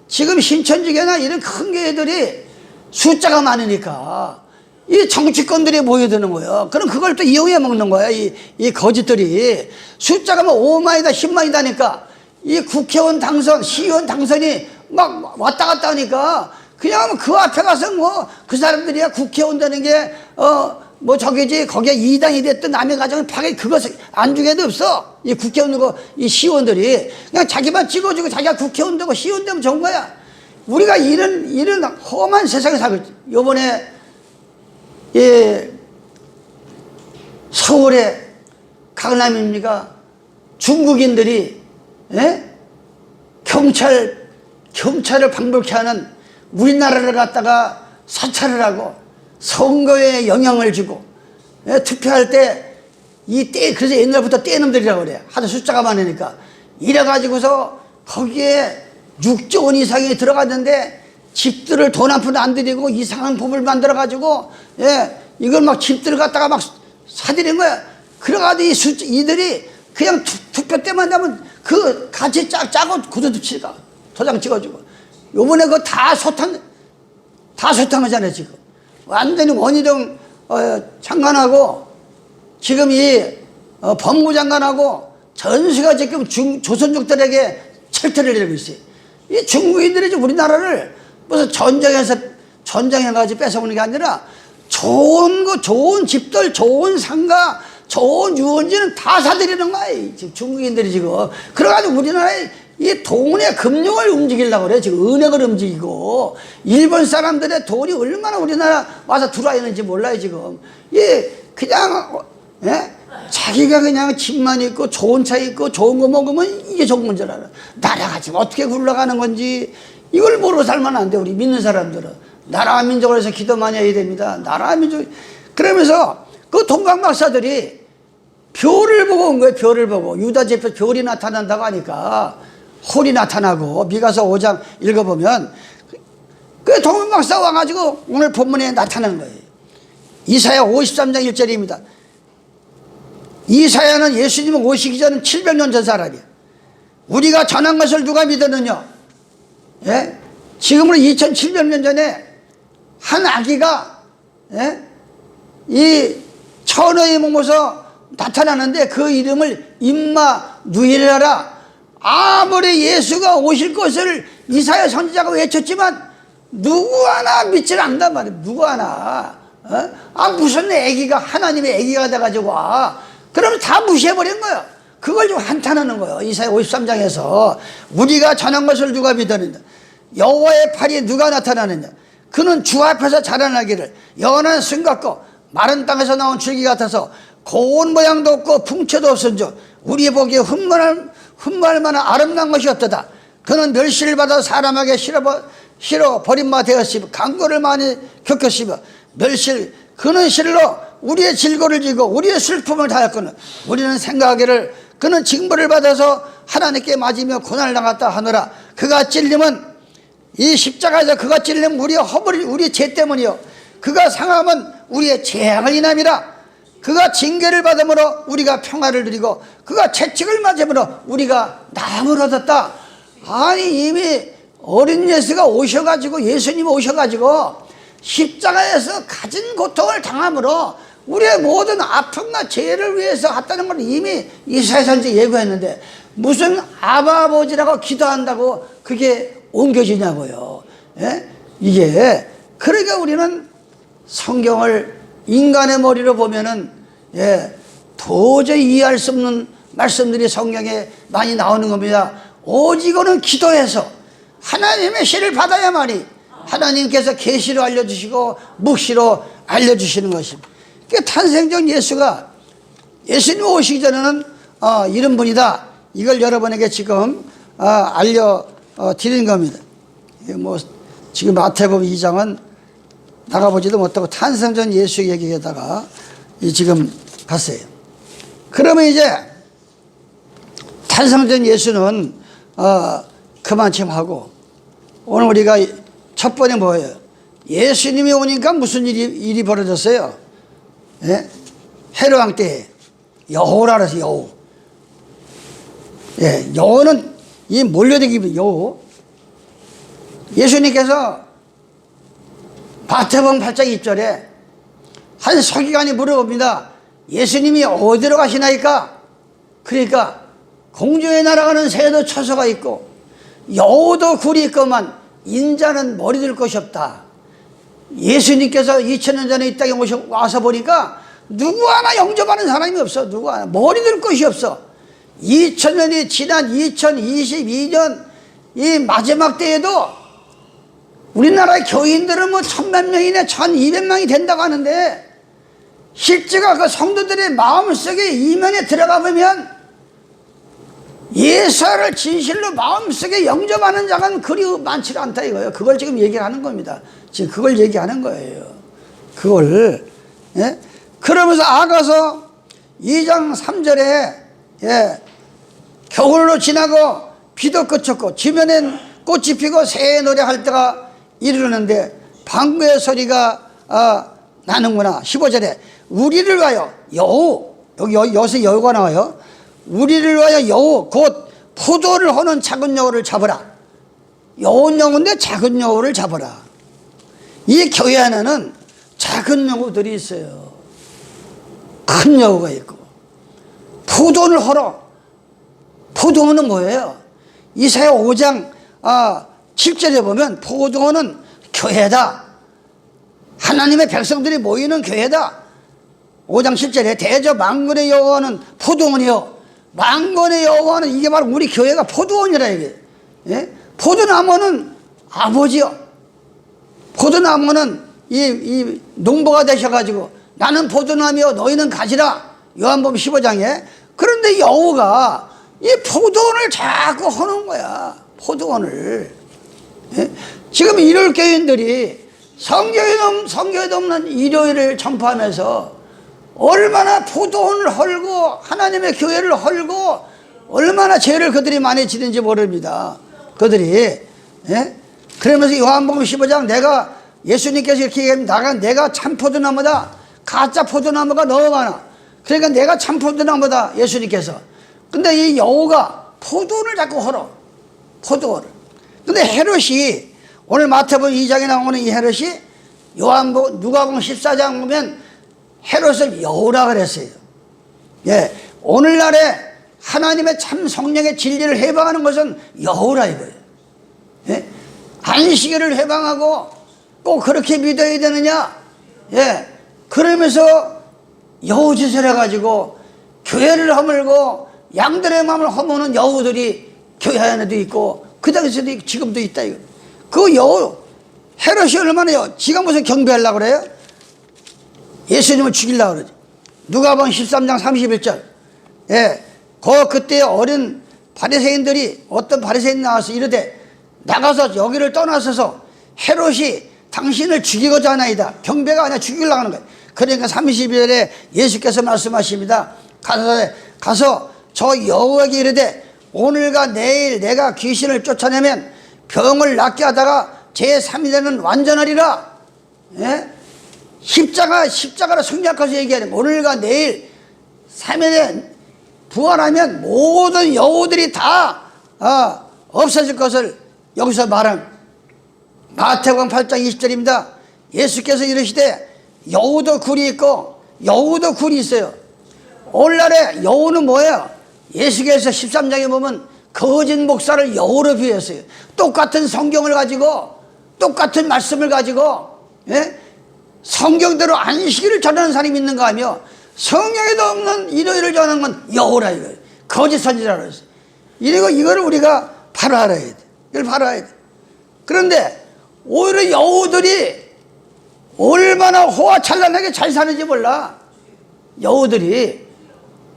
지금 신천지교회나 이런 큰 교회들이 숫자가 많으니까 이 정치권들이 모여드는 거예요. 그럼 그걸 또 이용해 먹는 거야. 이 거짓들이. 숫자가 뭐 5만이다, 10만이다니까. 이 국회의원 당선, 시의원 당선이 막 왔다 갔다 하니까 그냥 그 앞에 가서 뭐 그 사람들이야 국회의원 되는 게, 뭐 저기지, 거기에 이당이 됐든 남의 가정을 파괴, 그것을 안중에도 없어. 이 국회의원, 이 시의원들이. 그냥 자기만 찍어주고 자기가 국회의원 되고 시의원 되면 좋은 거야. 우리가 이런 험한 세상에 살고 있지. 요번에 서울의 강남입니까? 중국인들이 경찰을 방불케 하는 우리나라를 갖다가 사찰을 하고 선거에 영향을 주고 투표할 때 그래서 옛날부터 떼놈들이라고 그래요. 하도 숫자가 많으니까. 이래가지고서 거기에 6조 원 이상이 들어갔는데 집들을 돈 한 푼 안 들이고 이상한 법을 만들어가지고 이걸 막 집들을 갖다가 막 사들인 거야. 그래가지고 이들이 그냥 투표 때만 되면 그 같이 짜고 구두도 칠까 도장 찍어주고. 요번에 그거 다 소탕하잖아요. 지금 완전히 원희룡 장관하고 지금 이 법무장관하고 전수가 지금 조선족들에게 철퇴를 내리고 있어요. 이 중국인들이 우리나라를 무슨 전쟁해가지고 뺏어오는 게 아니라 좋은 거, 좋은 집들, 좋은 상가, 좋은 유원지는 다 사들이는 거야. 지금 중국인들이 지금. 그래가지고 우리나라의 이 돈의 금융을 움직이려고 그래. 지금 은행을 움직이고. 일본 사람들의 돈이 얼마나 우리나라 와서 들어와 있는지 몰라요, 지금. 그냥, 자기가 그냥 집만 있고 좋은 차 있고 좋은 거 먹으면 이게 좋은 건 줄 알아. 나라가 지금 어떻게 굴러가는 건지 이걸 모르고 살면 안 돼. 우리 믿는 사람들은. 나라와 민족을 위해서 기도 많이 해야 됩니다. 나라와 민족. 그러면서 그 동방 박사들이 별을 보고 온 거예요. 별을 보고. 유다 제표 별이 나타난다고 하니까 홀이 나타나고 미가서 5장 읽어보면 그 동방 박사 와가지고 오늘 본문에 나타나는 거예요. 이사야 53장 1절입니다. 이사야는 예수님 오시기 전 700년 전 사람이야. 우리가 전한 것을 누가 믿었느냐? 지금으로 2700년 전에 한 아기가 이 천의 몸에서 나타나는데 그 이름을 임마누엘이라. 아무리 예수가 오실 것을 이사야 선지자가 외쳤지만 누구 하나 믿질 않는단 말이야. 누구 하나. 무슨 애기가 하나님의 애기가 돼가지고 와. 그러면 다 무시해버린 거예요. 그걸 좀 한탄하는 거예요. 이사야 53장에서 우리가 전한 것을 누가 믿었느냐? 여호와의 팔이 누가 나타나느냐? 그는 주 앞에서 자라나기를 연한 승 같고 마른 땅에서 나온 줄기 같아서 고운 모양도 없고 풍채도 없은즉 우리 보기에 흠모할 만한 아름다운 것이 없도다. 그는 멸시를 받아 사람에게 싫어 버림마 되었으며 강고를 많이 겪었으며 그는 실로 우리의 질고를 지고 우리의 슬픔을 다했거늘 우리는 생각하기를 그는 징벌을 받아서 하나님께 맞으며 고난을 당했다 하노라. 그가 찔림은 이 십자가에서 그가 찔리면 우리의 허물이 우리의 죄 때문이요 그가 상함은 우리의 재앙을 인함이라. 그가 징계를 받음으로 우리가 평화를 누리고 그가 채찍을 맞음으로 우리가 나음을 얻었다. 아니 이미 어린 예수가 오셔가지고 예수님이 오셔가지고 십자가에서 가진 고통을 당함으로 우리의 모든 아픔과 죄를 위해서 했다는 걸 이미 이사야 선지 예고했는데 무슨 아버지라고 기도한다고 그게 옮겨지냐고요. 이게 그러니까 우리는 성경을 인간의 머리로 보면은 도저히 이해할 수 없는 말씀들이 성경에 많이 나오는 겁니다. 오직은 기도해서 하나님의 시를 받아야만이 하나님께서 계시로 알려주시고 묵시로 알려주시는 것입니다. 그러니까 탄생전 예수가 예수님 오시기 전에는 이런 분이다. 이걸 여러분에게 지금 알려드리는 겁니다. 뭐 지금 마태복음 2장은 나가보지도 못하고 탄생전 예수 얘기에다가 지금 갔어요. 그러면 이제 탄생전 예수는 그만큼 하고 오늘 우리가 첫 번에 뭐예요? 예수님이 오니까 무슨 일이 벌어졌어요? 헤롯 왕 때 여호라 그래서 여호. 여호는 이 몰려다니기 여호. 예수님께서 마태복음 8장 2절에 한 서기관이 물어봅니다. 예수님이 어디로 가시나이까? 그러니까 공중에 날아가는 새도 처소가 있고 여우도 굴이 있고만 인자는 머리 들 것이 없다. 예수님께서 2000년 전에 이 땅에 와서 보니까 누구 하나 영접하는 사람이 없어. 누구 하나 머리 들 것이 없어. 2000년이 지난 2022년 이 마지막 때에도 우리나라의 교인들은 뭐 1000만 명이나 1200명이 된다고 하는데 실제가 그 성도들의 마음속에 이면에 들어가 보면 예수를 진실로 마음속에 영접하는 자가 그리 많지 않다 이거예요. 그걸 지금 얘기하는 겁니다. 지금 그걸 얘기하는 거예요. 그걸. 예? 그러면서 아가서 2장 3절에 예, 겨울로 지나고 비도 그쳤고 지면엔 꽃이 피고 새의 노래할 때가 이르는데 방구의 소리가 나는구나. 15절에 우리를 위하여 여우, 여기 여기서 여우가 나와요. 우리를 위하여 여우 곧 포도를 허는 작은 여우를 잡으라. 여우는 여우인데 작은 여우를 잡으라. 이 교회 안에는 작은 여우들이 있어요. 큰 여우가 있고 포도를 허러. 포도원은 뭐예요? 이사야 5장 7절에 보면 포도원은 교회다. 하나님의 백성들이 모이는 교회다. 5장 7절에 대저 만군의 여호와는 포도원이요. 만군의 여호와는 이게 바로 우리 교회가 포도원이라 이게. 예? 포도나무는 아버지요. 포도나무는 이 농부가 되셔가지고 나는 포도나무요 너희는 가지라. 요한복음 15장에. 그런데 여호가 이 포도원을 자꾸 하는 거야. 포도원을. 예? 지금 일요일 교인들이 성경에도 없는 일요일을 전파하면서 얼마나 포도원을 헐고 하나님의 교회를 헐고 얼마나 죄를 그들이 많이 지는지 모릅니다. 그들이. 예? 그러면서 요한복음 15장 내가 예수님께서 이렇게 얘기합니다. 내가 참 포도나무다. 가짜 포도나무가 너무 많아. 그러니까 내가 참 포도나무다. 예수님께서. 근데 이 여우가 포도원을 자꾸 헐어. 포도원을. 근데 헤롯이 오늘 마태복음 2장에 나오는 이 헤롯이 요한복음 누가복음 14장 보면 헤롯을 여우라 그랬어요. 예, 오늘날에 하나님의 참 성령의 진리를 해방하는 것은 여우라 이거예요. 예? 안식일을 해방하고 꼭 그렇게 믿어야 되느냐? 예, 그러면서 여우짓을 해가지고 교회를 허물고 양들의 마음을 허무는 여우들이 교회 안에도 있고 그 당시에도 지금도 있다 이거. 그 여우 헤롯이 얼마나요? 지가 무슨 경배하려고 그래요? 예수님을 죽이려고 그러지. 누가복음 13장 31절. 예, 그때 어린 바리새인들이 어떤 바리새인 나와서 이르되 나가서 여기를 떠나서서 헤롯이 당신을 죽이고자 하나이다. 경배가 아니라 죽이려고 하는 거예요. 그러니까 32절에 예수께서 말씀하십니다. 가서 저 여우에게 이르되 오늘과 내일 내가 귀신을 쫓아내면 병을 낫게 하다가 제3일에는 완전하리라. 예? 십자가로 승리하면서 얘기하는 거예요. 오늘과 내일 3일에 부활하면 모든 여우들이 다 없어질 것을 여기서 말한 마태복음 8장 20절입니다. 예수께서 이르시되 여우도 굴이 있고 여우도 굴이 있어요. 오늘날에 여우는 뭐예요? 예수께서 13장에 보면 거짓 목사를 여우로 비유했어요. 똑같은 성경을 가지고 똑같은 말씀을 가지고 예? 성경대로 안식일을 전하는 사람이 있는가 하며 성경에도 없는 일요일을 전하는 건 여우라 이거예요. 거짓 선지자라고 했어요. 이거를 우리가 바로 알아야 돼. 이걸 바로 알아야 돼. 그런데 오히려 여우들이 얼마나 호화찬란하게 잘 사는지 몰라. 여우들이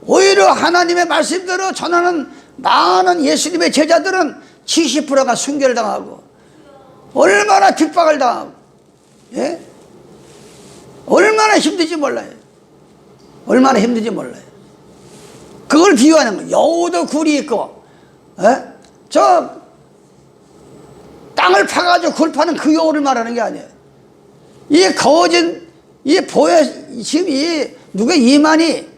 오히려 하나님의 말씀대로 전하는 많은 예수님의 제자들은 70%가 순교를 당하고 얼마나 핍박을 당하고 예? 얼마나 힘든지 몰라요. 얼마나 힘든지 몰라요. 그걸 비유하는 거예요. 여우도 굴이 있고 예? 저 땅을 파가지고 굴 파는 그 여우를 말하는 게 아니에요. 이 거짓 지금 누가 이만희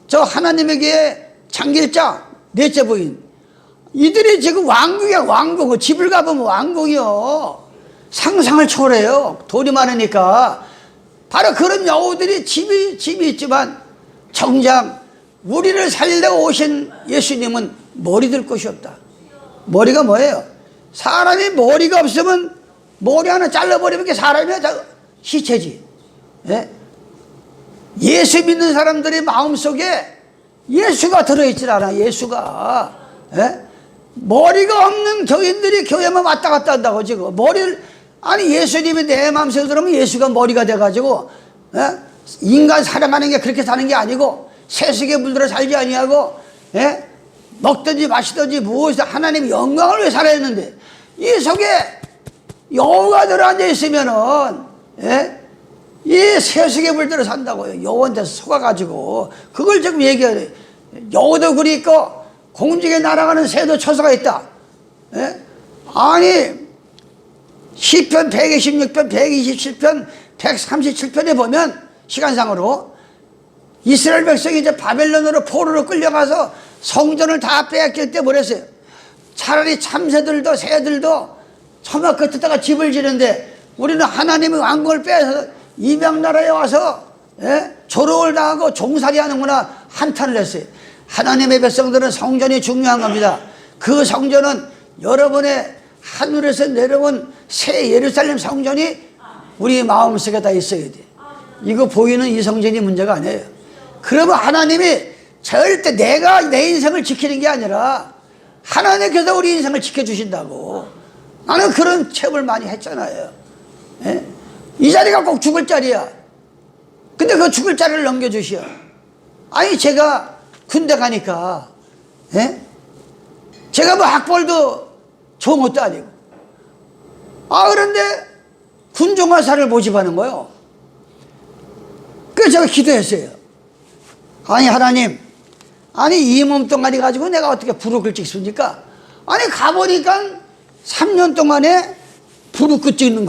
저 하나님에게 장길자 넷째 부인 이들이 지금 왕국이야. 왕국. 집을 가보면 왕국이요. 상상을 초월해요. 돈이 많으니까 바로 그런 여우들이 집이 있지만 정작 우리를 살리려고 오신 예수님은 머리 들 것이 없다. 머리가 뭐예요? 사람이 머리가 없으면 머리 하나 잘라버리면 그 사람이 시체지. 예? 예수 믿는 사람들의 마음속에 예수가 들어있질 않아. 예수가. 예? 머리가 없는 교인들이 교회만 왔다 갔다 한다고 지금. 머리를, 아니 예수님이 내 마음속에 들어오면 예수가 머리가 돼가지고, 예? 인간 사랑하는 게 그렇게 사는 게 아니고 세속에 물들어 살지 아니하고, 예? 먹든지 마시든지 무엇이 하나님의 영광을 위해 살아야 했는데 이 속에 여우가 들어앉아 있으면은, 예? 이 세속에 물들어 산다고요. 여우한테 속아가지고. 그걸 지금 얘기해요. 여우도 그리 있고 공중에 날아가는 새도 처소가 있다. 예? 아니 시편 126편 127편 137편에 보면 시간상으로 이스라엘 백성이 이제 바벨론으로 포로로 끌려가서 성전을 다 빼앗길 때 뭐랬어요? 차라리 참새들도 새들도 처마 끝에다가 집을 지는데 우리는 하나님의 왕국을 빼앗아서 이방 나라에 와서, 예? 조롱을 당하고 종살이 하는구나 한탄을 했어요. 하나님의 백성들은 성전이 중요한 겁니다. 그 성전은 여러분의 하늘에서 내려온 새 예루살렘 성전이 우리 마음속에 다 있어야 돼. 이거 보이는 이 성전이 문제가 아니에요. 그러면 하나님이 절대 내가 내 인생을 지키는 게 아니라 하나님께서 우리 인생을 지켜주신다고. 나는 그런 체험을 많이 했잖아요. 예? 이 자리가 꼭 죽을 자리야. 근데 그 죽을 자리를 넘겨주시오. 아니 제가 군대 가니까, 예? 제가 뭐 학벌도 좋은 것도 아니고, 그런데 군종화사를 모집하는 거예요. 그래서 제가 기도했어요. 아니 하나님, 아니 이 몸뚱아리 가지고 내가 어떻게 부르크를 찍습니까? 아니 가보니까 3년 동안에 부르크 찍는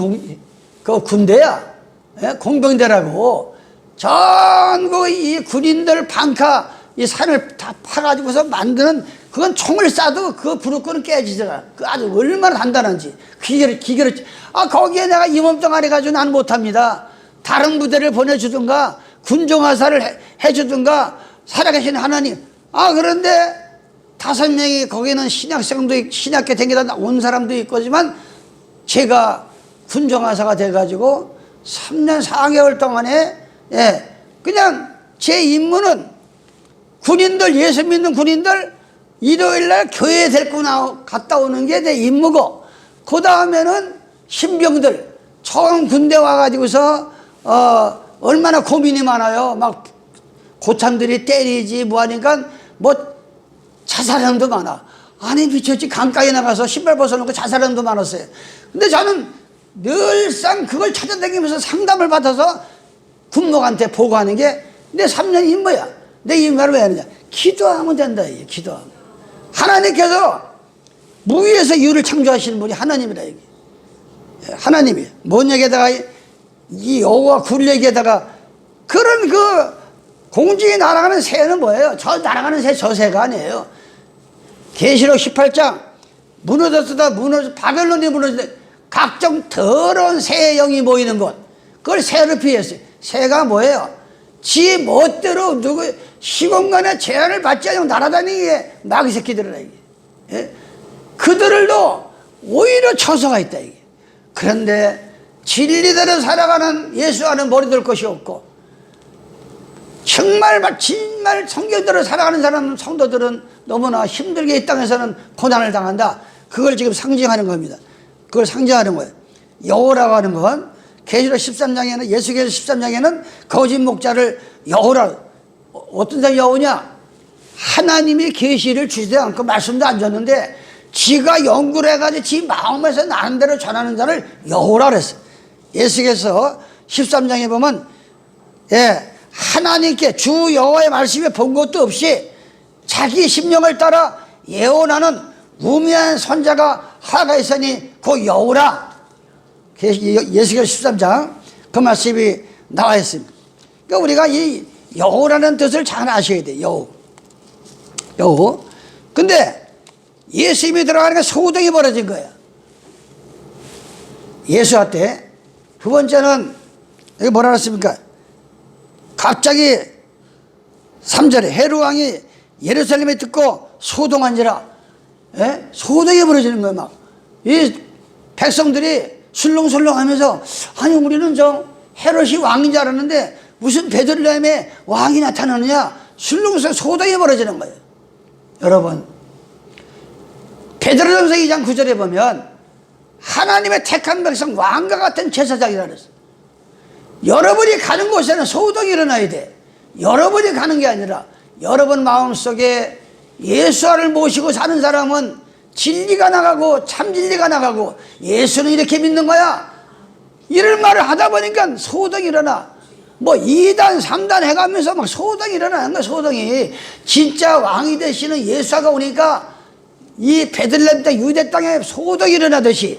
그 군대야. 예? 공병대라고. 전국 이 군인들 방카 이 산을 다 파가지고서 만드는, 그건 총을 쏴도 그 부르크는 깨지잖아. 그 아주 얼마나 단단한지. 기계를 거기에 내가 이 몸뚱아리 가지고 난 못합니다. 다른 부대를 보내주든가 군종화사를 해주든가 살아계신 하나님. 그런데 5명이 거기는 신학교 댕기다 온 사람도 있거지만 제가 군종화사가 돼가지고 3년 4개월 동안에, 예, 그냥 제 임무는 군인들, 예수 믿는 군인들 일요일날 교회에 데리고 갔다 오는 게 내 임무고, 그 다음에는 신병들 처음 군대 와가지고서 얼마나 고민이 많아요. 막 고참들이 때리지 뭐하니까 뭐 자살행도 많아. 아니 미쳤지. 강가에 나가서 신발 벗어놓고 자살행도 많았어요. 근데 저는 늘상 그걸 찾아다니면서 상담을 받아서 군목한테 보고하는 게 내 3년 임무야. 내 임무를 왜 하느냐? 기도하면 된다. 이게 기도하면. 하나님께서 무위에서 유를 창조하시는 분이 하나님이라. 이게 하나님이 뭔 얘기에다가 이 여우와 굴 얘기에다가 그런 그 공중에 날아가는 새는 뭐예요? 저 날아가는 새, 저 새가 아니에요. 계시록 18장 바벨론이 무너졌는데 각종 더러운 새의 영이 모이는 곳, 그걸 새로 피했어요. 새가 뭐예요? 지 멋대로 누구 시공간에 제한을 받지 않고 날아다니게 마귀 새끼들이라. 이게, 예? 그들도 오히려 처소가 있다. 이게. 그런데 진리대로 살아가는 예수와는 머리 들 것이 없고, 정말 성경대로 살아가는 사람, 성도들은 너무나 힘들게 이 땅에서는 고난을 당한다. 그걸 지금 상징하는 겁니다. 그걸 상징하는 거예요. 여호라고 하는 건 계시록 13장에는, 예수께서 13장에는 거짓 목자를 여호라. 어떤 사람이 여호냐? 하나님이 계시를 주지도 않고 말씀도 안 줬는데 지가 연구를 해가지고 지 마음에서 나는 대로 전하는 자를 여호라 그랬어요. 예수께서 13장에 보면, 예, 하나님께 주 여호와의 말씀에 본 것도 없이 자기 심령을 따라 예언하는 우매한 선자가 하가 있으니 그 여호라. 예수께서 13장 그 말씀이 나와 있습니다. 그러니까 우리가 이 여호라는 뜻을 잘 아셔야 돼요. 여호. 근데 예수님이 들어가니까 소동이 벌어진 거예요. 예수한테. 두 번째는 이게 뭐라 그랬습니까? 갑자기 3절에 헤롯 왕이 예루살렘에 듣고 소동한지라. 예? 소동이 벌어지는 거예요. 막 이 백성들이 술렁술렁하면서, 아니 우리는 저 헤롯이 왕인 줄 알았는데 무슨 베들레헴에 왕이 나타나느냐. 술렁술렁 소동이 벌어지는 거예요. 여러분, 베드로전서 2장 9절에 보면 하나님의 택한 백성 왕과 같은 제사장이라 그랬어요. 여러분이 가는 곳에는 소동이 일어나야 돼. 여러분이 가는 게 아니라 여러분 마음속에 예수를 모시고 사는 사람은 진리가 나가고 참진리가 나가고, 예수는 이렇게 믿는 거야, 이런 말을 하다 보니까 소동이 일어나. 뭐 2단 3단 해가면서 막 소동이 일어나는 거야. 소동이. 진짜 왕이 되시는 예수가 오니까 이 베들레헴 땅 유대 땅에 소동이 일어나듯이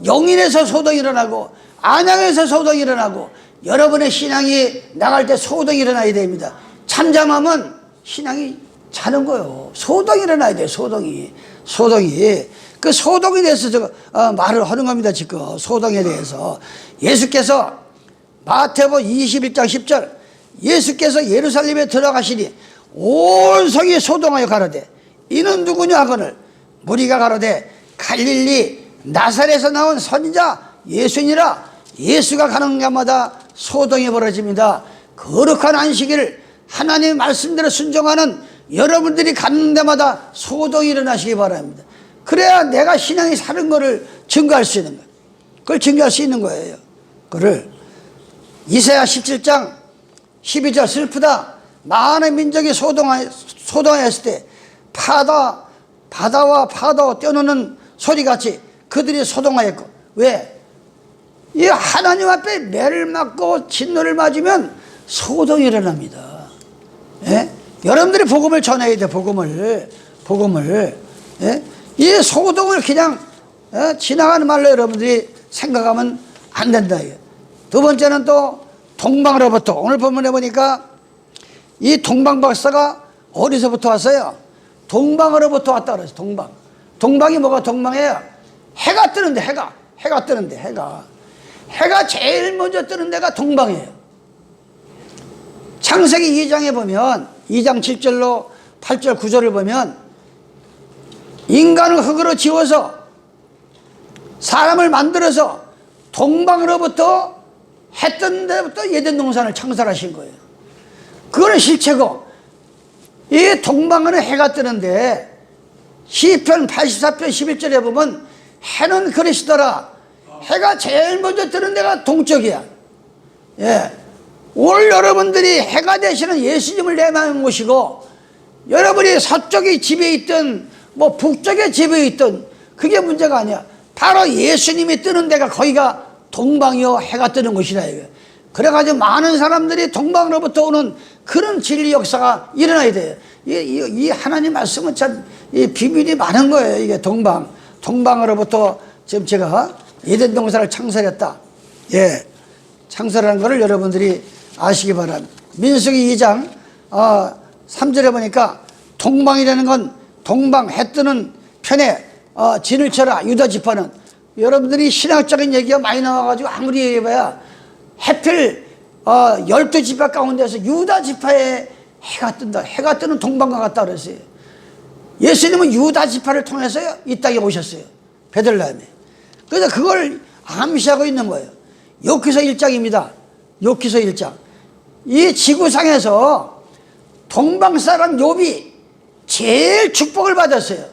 영인에서 소동이 일어나고 안양에서 소동이 일어나고, 여러분의 신앙이 나갈 때 소동이 일어나야 됩니다. 잠잠하면 신앙이 자는 거예요. 소동이 일어나야 돼요. 소동이. 그 소동에 대해서 제가 말을 하는 겁니다. 지금 소동에 대해서. 예수께서 마태복음 21장 10절, 예수께서 예루살렘에 들어가시니 온 성이 소동하여 가로되 이는 누구냐 하거늘 무리가 가로되 갈릴리 나사렛에서 나온 선지자 예수니라. 예수가 가는 곳마다 소동이 벌어집니다. 거룩한 안식일을 하나님의 말씀대로 순종하는 여러분들이 가는 데마다 소동이 일어나시기 바랍니다. 그래야 내가 신앙이 사는 것을 증거할 수 있는 거예요. 그걸 증거할 수 있는 거예요. 그를 이사야 17장 12절, 슬프다 많은 민족이 소동하였을 때 바다와 파도 뛰어노는 소리같이 그들이 소동하였고. 왜? 이 하나님 앞에 매를 맞고 진노를 맞으면 소동이 일어납니다. 예? 여러분들이 복음을 전해야 돼. 복음을. 예? 이 소동을 그냥 지나가는 말로 여러분들이 생각하면 안 된다. 두 번째는 또 동방으로부터, 오늘 본문에 보니까 이 동방 박사가 어디서부터 왔어요? 동방으로부터 왔다 그랬어요. 동방이 뭐가 동방이에요? 해가 뜨는데, 해가 뜨는데, 해가 제일 먼저 뜨는 데가 동방이에요. 창세기 2장에 보면 2장 7절로 8절 9절을 보면 인간을 흙으로 지워서 사람을 만들어서 동방으로부터 해 뜨는 데부터 에덴 동산을 창설하신 거예요. 그거는 실체고, 이 동방은 해가 뜨는데 시편 84편 11절에 보면 해는 그리스도라. 해가 제일 먼저 뜨는 데가 동쪽이야. 예. 오늘 여러분들이 해가 되시는 예수님을 내 마음에 모시고, 여러분이 서쪽에 집에 있든 뭐 북쪽에 집에 있든 그게 문제가 아니야. 바로 예수님이 뜨는 데가 거기가 동방이요 해가 뜨는 곳이라 이거예요. 그래가지고 많은 사람들이 동방으로부터 오는 그런 진리 역사가 일어나야 돼요. 이 하나님 말씀은 참 이 비밀이 많은 거예요. 이게 동방으로부터 지금 제가 에덴 동산을 창설했다. 예, 창설하는 것을 여러분들이 아시기 바랍니다. 민수기 2장 3절에 보니까 동방이라는 건 동방 해 뜨는 편에 진을 쳐라. 유다 지파는, 여러분들이 신학적인 얘기가 많이 나와가지고 아무리 얘기해봐야 해필 12지파 가운데서 유다 지파에 해가 뜬다. 해가 뜨는 동방과 같다 그랬어요. 예수님은 유다 지파를 통해서 이 땅에 오셨어요. 베들레헴에. 그래서 그걸 암시하고 있는 거예요. 욥기서 1장입니다. 욥기서 1장. 이 지구상에서 동방 사람 욥이 제일 축복을 받았어요.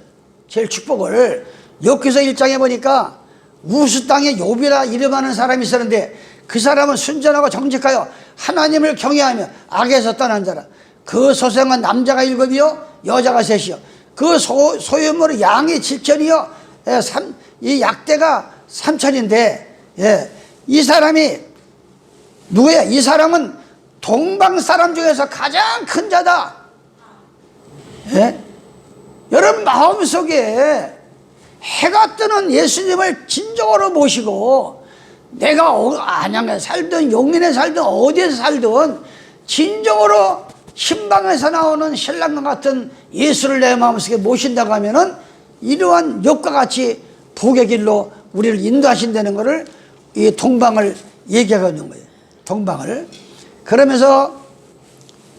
제일 축복을. 욥기서 1장에 보니까 우스 땅에 욥이라 이름하는 사람이 있었는데, 그 사람은 순전하고 정직하여 하나님을 경외하며 악에서 떠난 자라. 그 소생은 남자가 7이요 여자가 3이요 그 소유물은 양이 7천이요 이 약대가 3천인데, 예, 이 사람이 누구야? 이 사람은 동방 사람 중에서 가장 큰 자다. 예? 여러분 마음속에 해가 뜨는 예수님을 진정으로 모시고, 내가 안양에 살든 용인에 살든 어디에서 살든 진정으로 신방에서 나오는 신랑과 같은 예수를 내 마음속에 모신다고 하면은 이러한 욥과 같이 복의 길로 우리를 인도하신다는 것을 이 동방을 얘기하고 있는 거예요. 동방을. 그러면서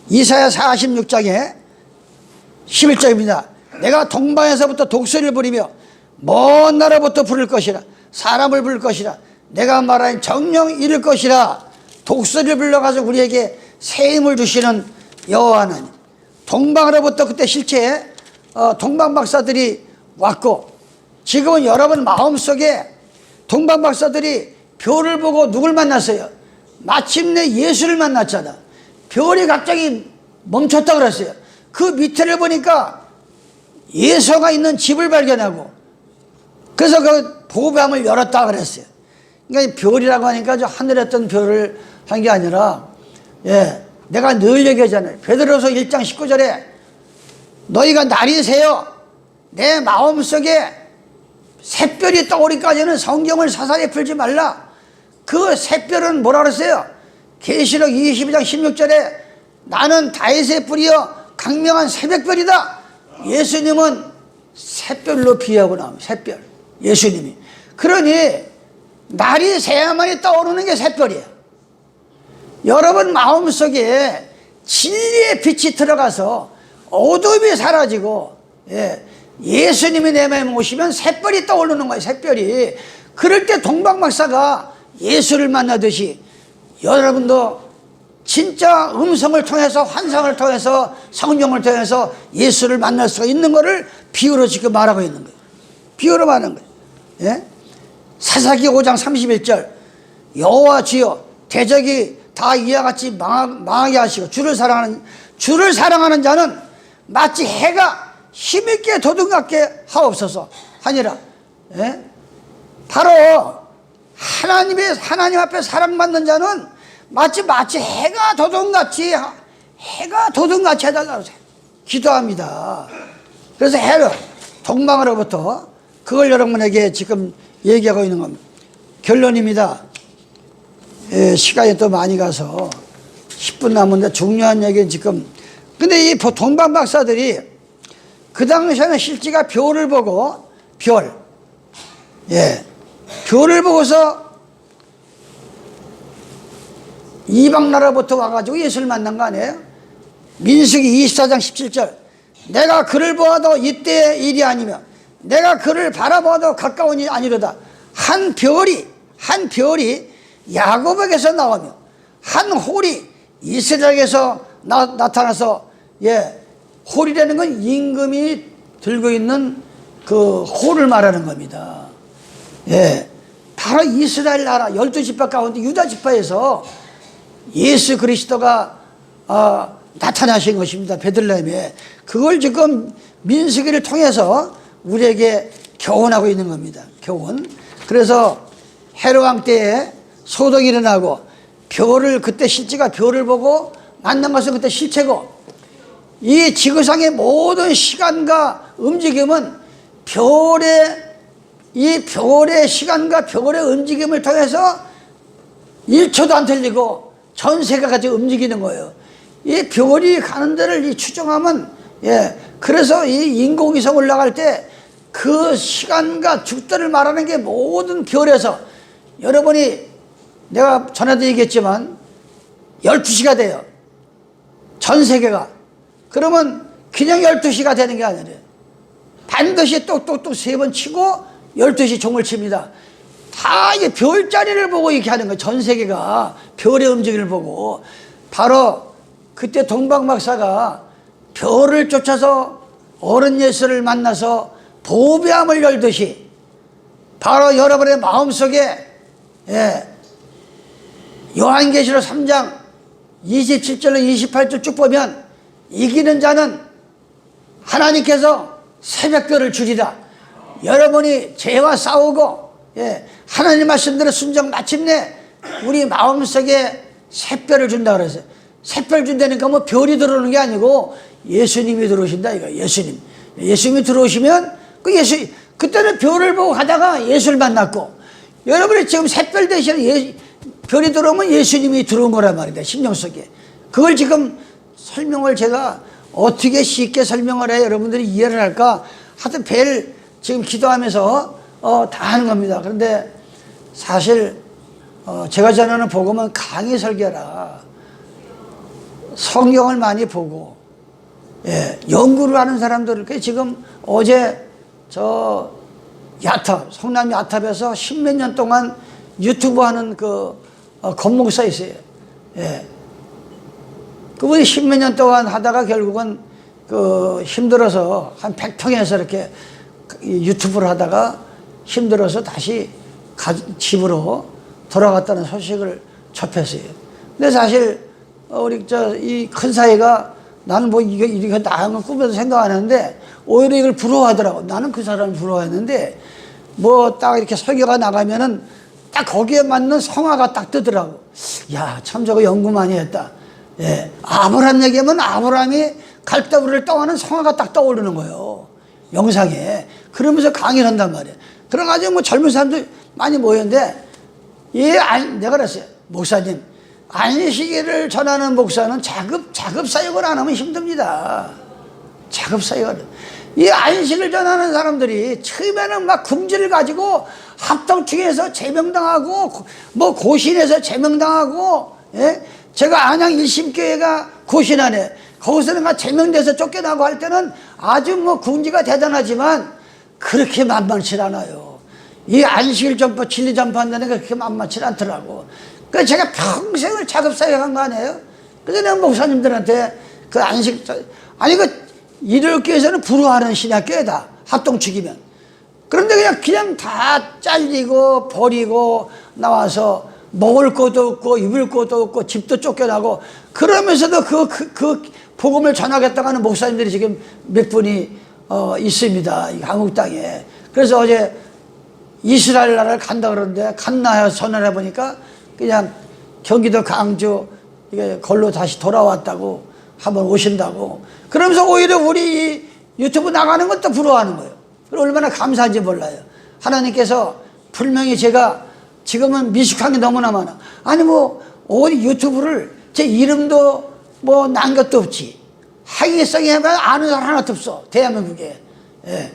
이사야 46장에 11절입니다. 내가 동방에서부터 독수리를 부리며 먼 나라부터 부를 것이라. 사람을 부를 것이라. 내가 말하는 정령 이룰 것이라. 독수리를 불러가지고 우리에게 새 힘을 주시는 여호와 하나님. 동방으로부터 그때 실제 동방 박사들이 왔고, 지금은 여러분 마음속에 동방 박사들이 별을 보고 누굴 만났어요? 마침내 예수를 만났잖아. 별이 갑자기 멈췄다 그랬어요. 그 밑에를 보니까 예수가 있는 집을 발견하고, 그래서 그 보배함을 열었다 그랬어요. 그러니까 별이라고 하니까 저 하늘에 있던 별을 한 게 아니라, 내가 늘 얘기하잖아요. 베드로서 1장 19절에 너희가 날이 새어 내 마음속에 샛별이 떠오르기까지는 성경을 사사리 풀지 말라. 그 샛별은 뭐라 그랬어요? 계시록 22장 16절에 나는 다윗의 뿌리여 강명한 새벽별이다. 예수님은 샛별로 비유하고 나옵니다. 샛별. 예수님이. 그러니 날이 새야만이 떠오르는 게 샛별이에요. 여러분 마음속에 진리의 빛이 들어가서 어둠이 사라지고, 예수님이 내 마음에 오시면 샛별이 떠오르는 거예요. 샛별이. 그럴 때 동방박사가 예수를 만나듯이 여러분도 진짜 음성을 통해서, 환상을 통해서, 성령을 통해서 예수를 만날 수가 있는 것을 비유로 지금 말하고 있는 거예요. 비유로 말하는 거예요. 사사기 5장 31절 여호와 주여 대적이 다 이와 같이 망하게 하시고 주를 사랑하는 자는 마치 해가 힘있게 도둑같게 하옵소서 하니라. 바로 하나님 앞에 사랑받는 자는 마치 해가 도둑같이 해달라고 기도합니다. 그래서 해를 동방으로부터 그걸 여러분에게 지금 얘기하고 있는 겁니다. 결론입니다. 시간이 또 많이 가서 10분 남은데 중요한 얘기는 지금, 근데 이 동방 박사들이 그 당시에는 실제가 별을 보고, 별을 보고서 이방 나라부터 와가지고 예수를 만난 거 아니에요? 민수기 24장 17절 내가 그를 보아도 이때의 일이 아니며 내가 그를 바라보아도 가까운 일이 아니로다. 한 별이 야곱에게서 나오며 한 홀이 이스라엘에게서 나타나서, 홀이라는 건 임금이 들고 있는 그 홀을 말하는 겁니다. 바로 이스라엘 나라 12지파 가운데 유다 지파에서 예수 그리스도가 나타나신 것입니다. 베들레헴에. 그걸 지금 민수기를 통해서 우리에게 교훈하고 있는 겁니다. 교훈. 그래서 헤롯 때에 소동이 일어나고 그때 실제가 별을 보고 만난 것은 그때 실체고, 이 지구상의 모든 시간과 움직임은 별의 시간과 별의 움직임을 통해서 1초도 안 틀리고 전 세계가 같이 움직이는 거예요. 이 별이 가는 데를 추정하면, 그래서 이 인공위성 올라갈 때 그 시간과 죽들을 말하는 게 모든 별에서, 여러분이 내가 전에도 얘기했지만 12시가 돼요. 전 세계가. 그러면 그냥 12시가 되는 게 아니래요. 반드시 똑똑똑 3번 치고 12시 종을 칩니다. 다 이게 별자리를 보고 이렇게 하는 거예요. 전 세계가 별의 움직임을 보고. 바로 그때 동방박사가 별을 쫓아서 어른 예수를 만나서 보배함을 열듯이 바로 여러분의 마음속에, 요한계시록 3장 27절로 28절 쭉 보면 이기는 자는 하나님께서 새벽별을 주리라. 여러분이 죄와 싸우고, 하나님 말씀대로 순종, 마침내 우리 마음속에 새별을 준다 그랬어요. 새별 준다니까 뭐 별이 들어오는 게 아니고 예수님이 들어오신다 이거. 예수님이 들어오시면 그때는 별을 보고 가다가 예수를 만났고, 여러분이 지금 새별 대신에 별이 들어오면 예수님이 들어온 거란 말이다. 심령 속에. 그걸 지금 설명을 제가 어떻게 쉽게 설명을 해야 여러분들이 이해를 할까? 하여튼 지금 기도하면서 다 하는 겁니다. 그런데 사실 제가 전하는 복음은 강의 설교라. 성경을 많이 보고, 예, 연구를 하는 사람들, 지금 어제 저 야탑, 성남 야탑에서 10몇 년 동안 유튜브 하는 그 권목사 있어요. 예. 그분이 10몇 년 동안 하다가 결국은 그 힘들어서 한 100평에서 이렇게 유튜브를 하다가 힘들어서 다시 집으로 돌아갔다는 소식을 접했어요. 근데 사실 우리 이 큰 사이가 나는 뭐 이게 나은 건 꿈에도 생각 안 했는데 오히려 이걸 부러워하더라고. 나는 그 사람을 부러워했는데 뭐 딱 이렇게 설교가 나가면은 딱 거기에 맞는 성화가 딱 뜨더라고. 야, 참 저거 연구 많이 했다. 예. 아브라함 얘기하면 아브라함이 갈대우를 떠가는 성화가 딱 떠오르는 거예요. 영상에. 그러면서 강의를 한단 말이에요. 그래가지고 뭐 젊은 사람들 많이 모였는데, 내가 그랬어요. 목사님, 안식일을 전하는 목사는 자급 사역을 안 하면 힘듭니다. 자급 사역을. 이 안식을 전하는 사람들이 처음에는 막 금지를 가지고 합동측에서 제명당하고, 뭐 고신에서 제명당하고, 예? 제가 안양 일심교회가 고신 안에, 거기서는 막 제명돼서 쫓겨나고 할 때는 아주 뭐 궁지가 대단하지만 그렇게 만만치 않아요. 이 안식일 전파, 진리 전파한다는 게 그렇게 만만치 않더라고. 그래서 제가 평생을 자급사역한 거 아니에요? 그래서 내가 목사님들한테 그 아니 그 일요일교회에서는 부러워하는 신학교회다. 합동측이면. 그런데 그냥 다 잘리고 버리고 나와서 먹을 것도 없고 입을 것도 없고 집도 쫓겨나고 그러면서도 그 복음을 전하겠다고 하는 목사님들이 지금 몇 분이 있습니다. 이 한국 땅에. 그래서 어제 이스라엘 나라를 간다 그러는데 갔나 해서 전화를 해보니까 그냥 경기도 강주 이게 걸로 다시 돌아왔다고 한번 오신다고. 그러면서 오히려 우리 이 유튜브 나가는 것도 부러워하는 거예요. 얼마나 감사한지 몰라요. 하나님께서 분명히 제가 지금은 미숙한 게 너무나 많아. 아니 뭐 어디 유튜브를 제 이름도 뭐 난 것도 없지. 학위성이 해봐야 아는 사람 하나도 없어. 대한민국에. 예.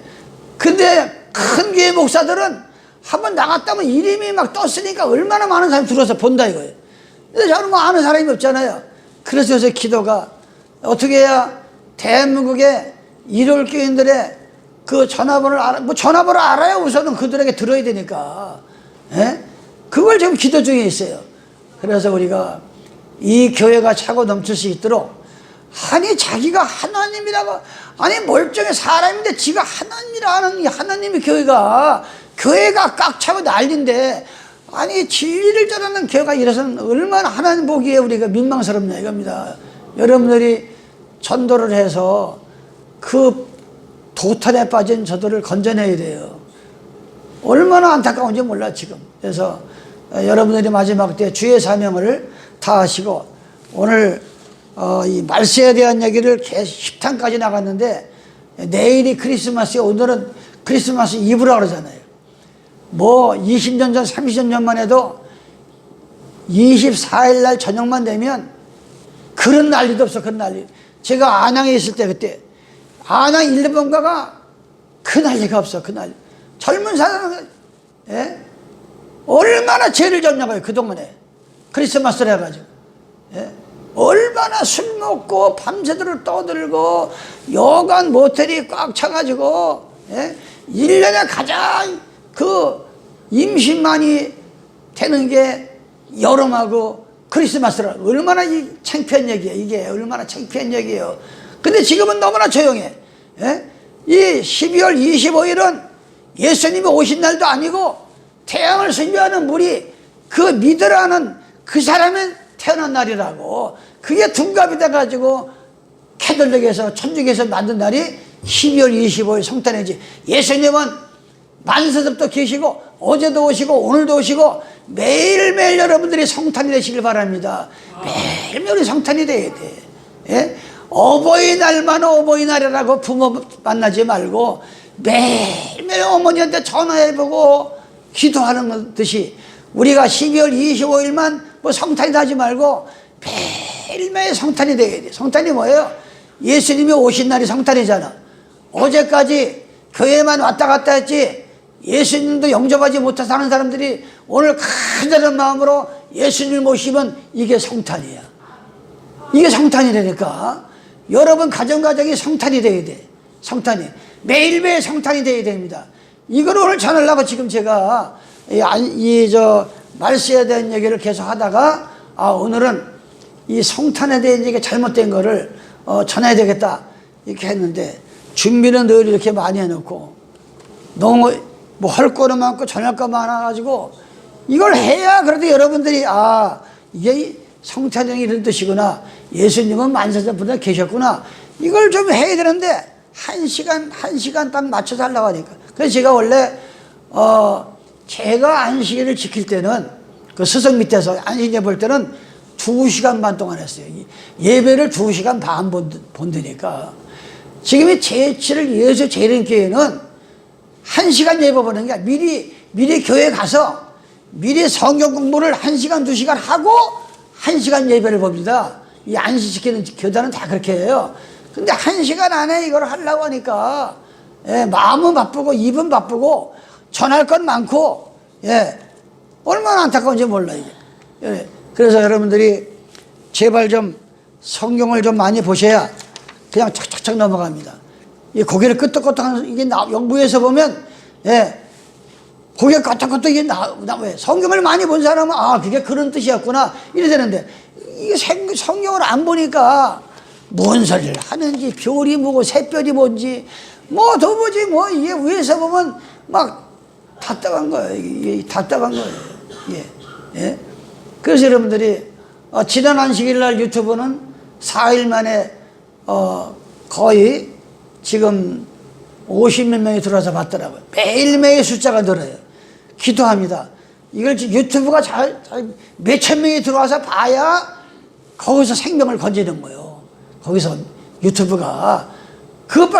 근데 큰 교회 목사들은 한번 나갔다면 이름이 막 떴으니까 얼마나 많은 사람이 들어서 본다 이거예요. 근데 저는 뭐 아는 사람이 없잖아요. 그래서 요새 기도가 어떻게 해야 대한민국의 일요일 교인들의 그 전화번호를 뭐 전화번호 알아야 우선은 그들에게 들어야 되니까. 예? 그걸 지금 기도 중에 있어요. 그래서 우리가 이 교회가 차고 넘칠 수 있도록, 아니 자기가 하나님이라고, 아니 멀쩡해 사람인데 지가 하나님이라 하는 이 하나님의 교회가 꽉 차고 난리인데, 아니 진리를 전하는 교회가 이래서는 얼마나 하나님 보기에 우리가 민망스럽냐 이겁니다. 여러분들이 전도를 해서 그 도탄에 빠진 저들을 건져내야 돼요. 얼마나 안타까운지 몰라 지금. 그래서 여러분들이 마지막 때 주의 사명을 다하시고, 오늘 이 말세에 대한 얘기를 계속 10탄까지 나갔는데 내일이 크리스마스에 오늘은 크리스마스 이브라 그러잖아요. 뭐 20년 전 30년 전만 해도 24일 날 저녁만 되면 그런 난리도 없어. 그런 난리. 제가 안양에 있을 때 그때 안양 일본가가 그 난리가 없어. 그 난리. 젊은 사람은 예? 얼마나 죄를 졌냐고요. 그동안에 크리스마스를 해가지고. 예? 얼마나 술 먹고 밤새도록 떠들고 여관 모텔이 꽉 차가지고, 예? 1년에 가장 그 임신 많이 되는 게 여름하고 크리스마스라. 얼마나 이 창피한 얘기예요. 이게 얼마나 창피한 얘기예요. 근데 지금은 너무나 조용해. 예? 이 12월 25일은 예수님이 오신 날도 아니고 태양을 숭배하는 물이 그 믿으라는 그 사람의 태어난 날이라고. 그게 둔갑이 돼가지고 캐톨릭에서 천주교에서 만든 날이 12월 25일 성탄이지. 예수님은 만세부터 계시고 어제도 오시고 오늘도 오시고 매일매일 여러분들이 성탄이 되시길 바랍니다. 매일매일 성탄이 돼야 돼. 예? 어버이날만 어버이날이라고 부모 만나지 말고 매일매일 어머니한테 전화해보고 기도하는 듯이 우리가 12월 25일만 뭐 성탄이 하지 말고 매일매일 성탄이 돼야 돼. 성탄이 뭐예요? 예수님이 오신 날이 성탄이잖아. 어제까지 교회만 왔다 갔다 했지 예수님도 영접하지 못해서 사는 사람들이 오늘 간절한 마음으로 예수님을 모시면 이게 성탄이야. 이게 성탄이라니까. 여러분 가정이 성탄이 돼야 돼. 성탄이. 매일매일 성탄이 돼야 됩니다. 이걸 오늘 전하려고 지금 제가 말세에 대한 얘기를 계속 하다가 오늘은 이 성탄에 대한 얘기가 잘못된 거를 전해야 되겠다 이렇게 했는데, 준비는 늘 이렇게 많이 해놓고 너무 뭐 할 거는 많고 전할 거 많아가지고 이걸 해야 그래도 여러분들이 이게 성탄이 이런 뜻이구나, 예수님은 만세전부터 계셨구나, 이걸 좀 해야 되는데 한 시간 딱 맞춰서 하려고 하니까. 그래서 제가 원래 제가 안식일을 지킬 때는 그 스승 밑에서 안식일 볼 때는 2시간 반 동안 했어요. 예배를 2시간 반 본다니까. 지금이 제7일 예수 재림교회는 1시간 예배 보는 게 미리 교회 가서 미리 성경 공부를 1시간 2시간 하고 1시간 예배를 봅니다. 이 안식시키는 교단은 다 그렇게 해요. 근데 1시간 안에 이걸 하려고 하니까 마음은 바쁘고 입은 바쁘고 전할 건 많고 얼마나 안타까운지 몰라요. 그래서 여러분들이 제발 좀 성경을 좀 많이 보셔야 그냥 착착착 넘어갑니다. 이 고개를 끄덕끄덕하는 이게 영부에서 보면 고개 끄덕끄덕 이게 왜 성경을 많이 본 사람은 그게 그런 뜻이었구나 이래 되는데, 이게 성경을 안 보니까 뭔 소리를 하는지, 별이 뭐고 새별이 뭔지 뭐 도무지 이게 위에서 보면 막 답답한 거예요. 이게 답답한 거예요. 그래서 여러분들이 지난 안식일날 유튜브는 4일 만에 거의 지금 50몇 명이 들어와서 봤더라고요. 매일매일 숫자가 늘어요. 기도합니다. 이걸 유튜브가 몇천 명이 들어와서 봐야 거기서 생명을 건지는 거예요. 거기서 유튜브가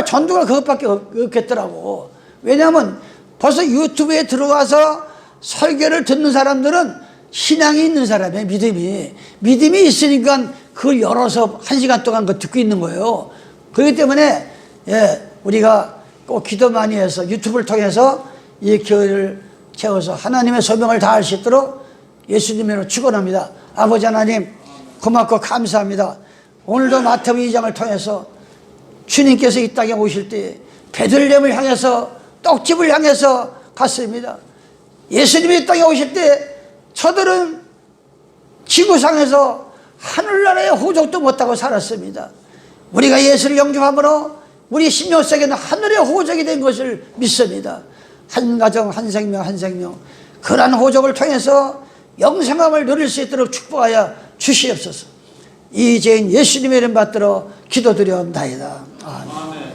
전도가 그것밖에 없겠더라고. 왜냐하면 벌써 유튜브에 들어와서 설교를 듣는 사람들은 신앙이 있는 사람이에요. 믿음이 있으니까 그걸 열어서 1시간 동안 그거 듣고 있는 거예요. 그렇기 때문에 우리가 꼭 기도 많이 해서 유튜브를 통해서 이 교회를 채워서 하나님의 소명을 다할 수 있도록 예수님으로 축원합니다. 아버지 하나님 고맙고 감사합니다. 오늘도 마태복음 2장을 통해서 주님께서 이 땅에 오실 때 베들레헴을 향해서 떡집을 향해서 갔습니다. 예수님이 이 땅에 오실 때 저들은 지구상에서 하늘나라의 호적도 못하고 살았습니다. 우리가 예수를 영접함으로 우리 심령 속에는 하늘의 호적이 된 것을 믿습니다. 한 가정 한 생명 그러한 호적을 통해서 영생함을 누릴 수 있도록 축복하여 주시옵소서. 이 죄인 예수님의 이름 받들어 기도드려옵나이다. 아멘.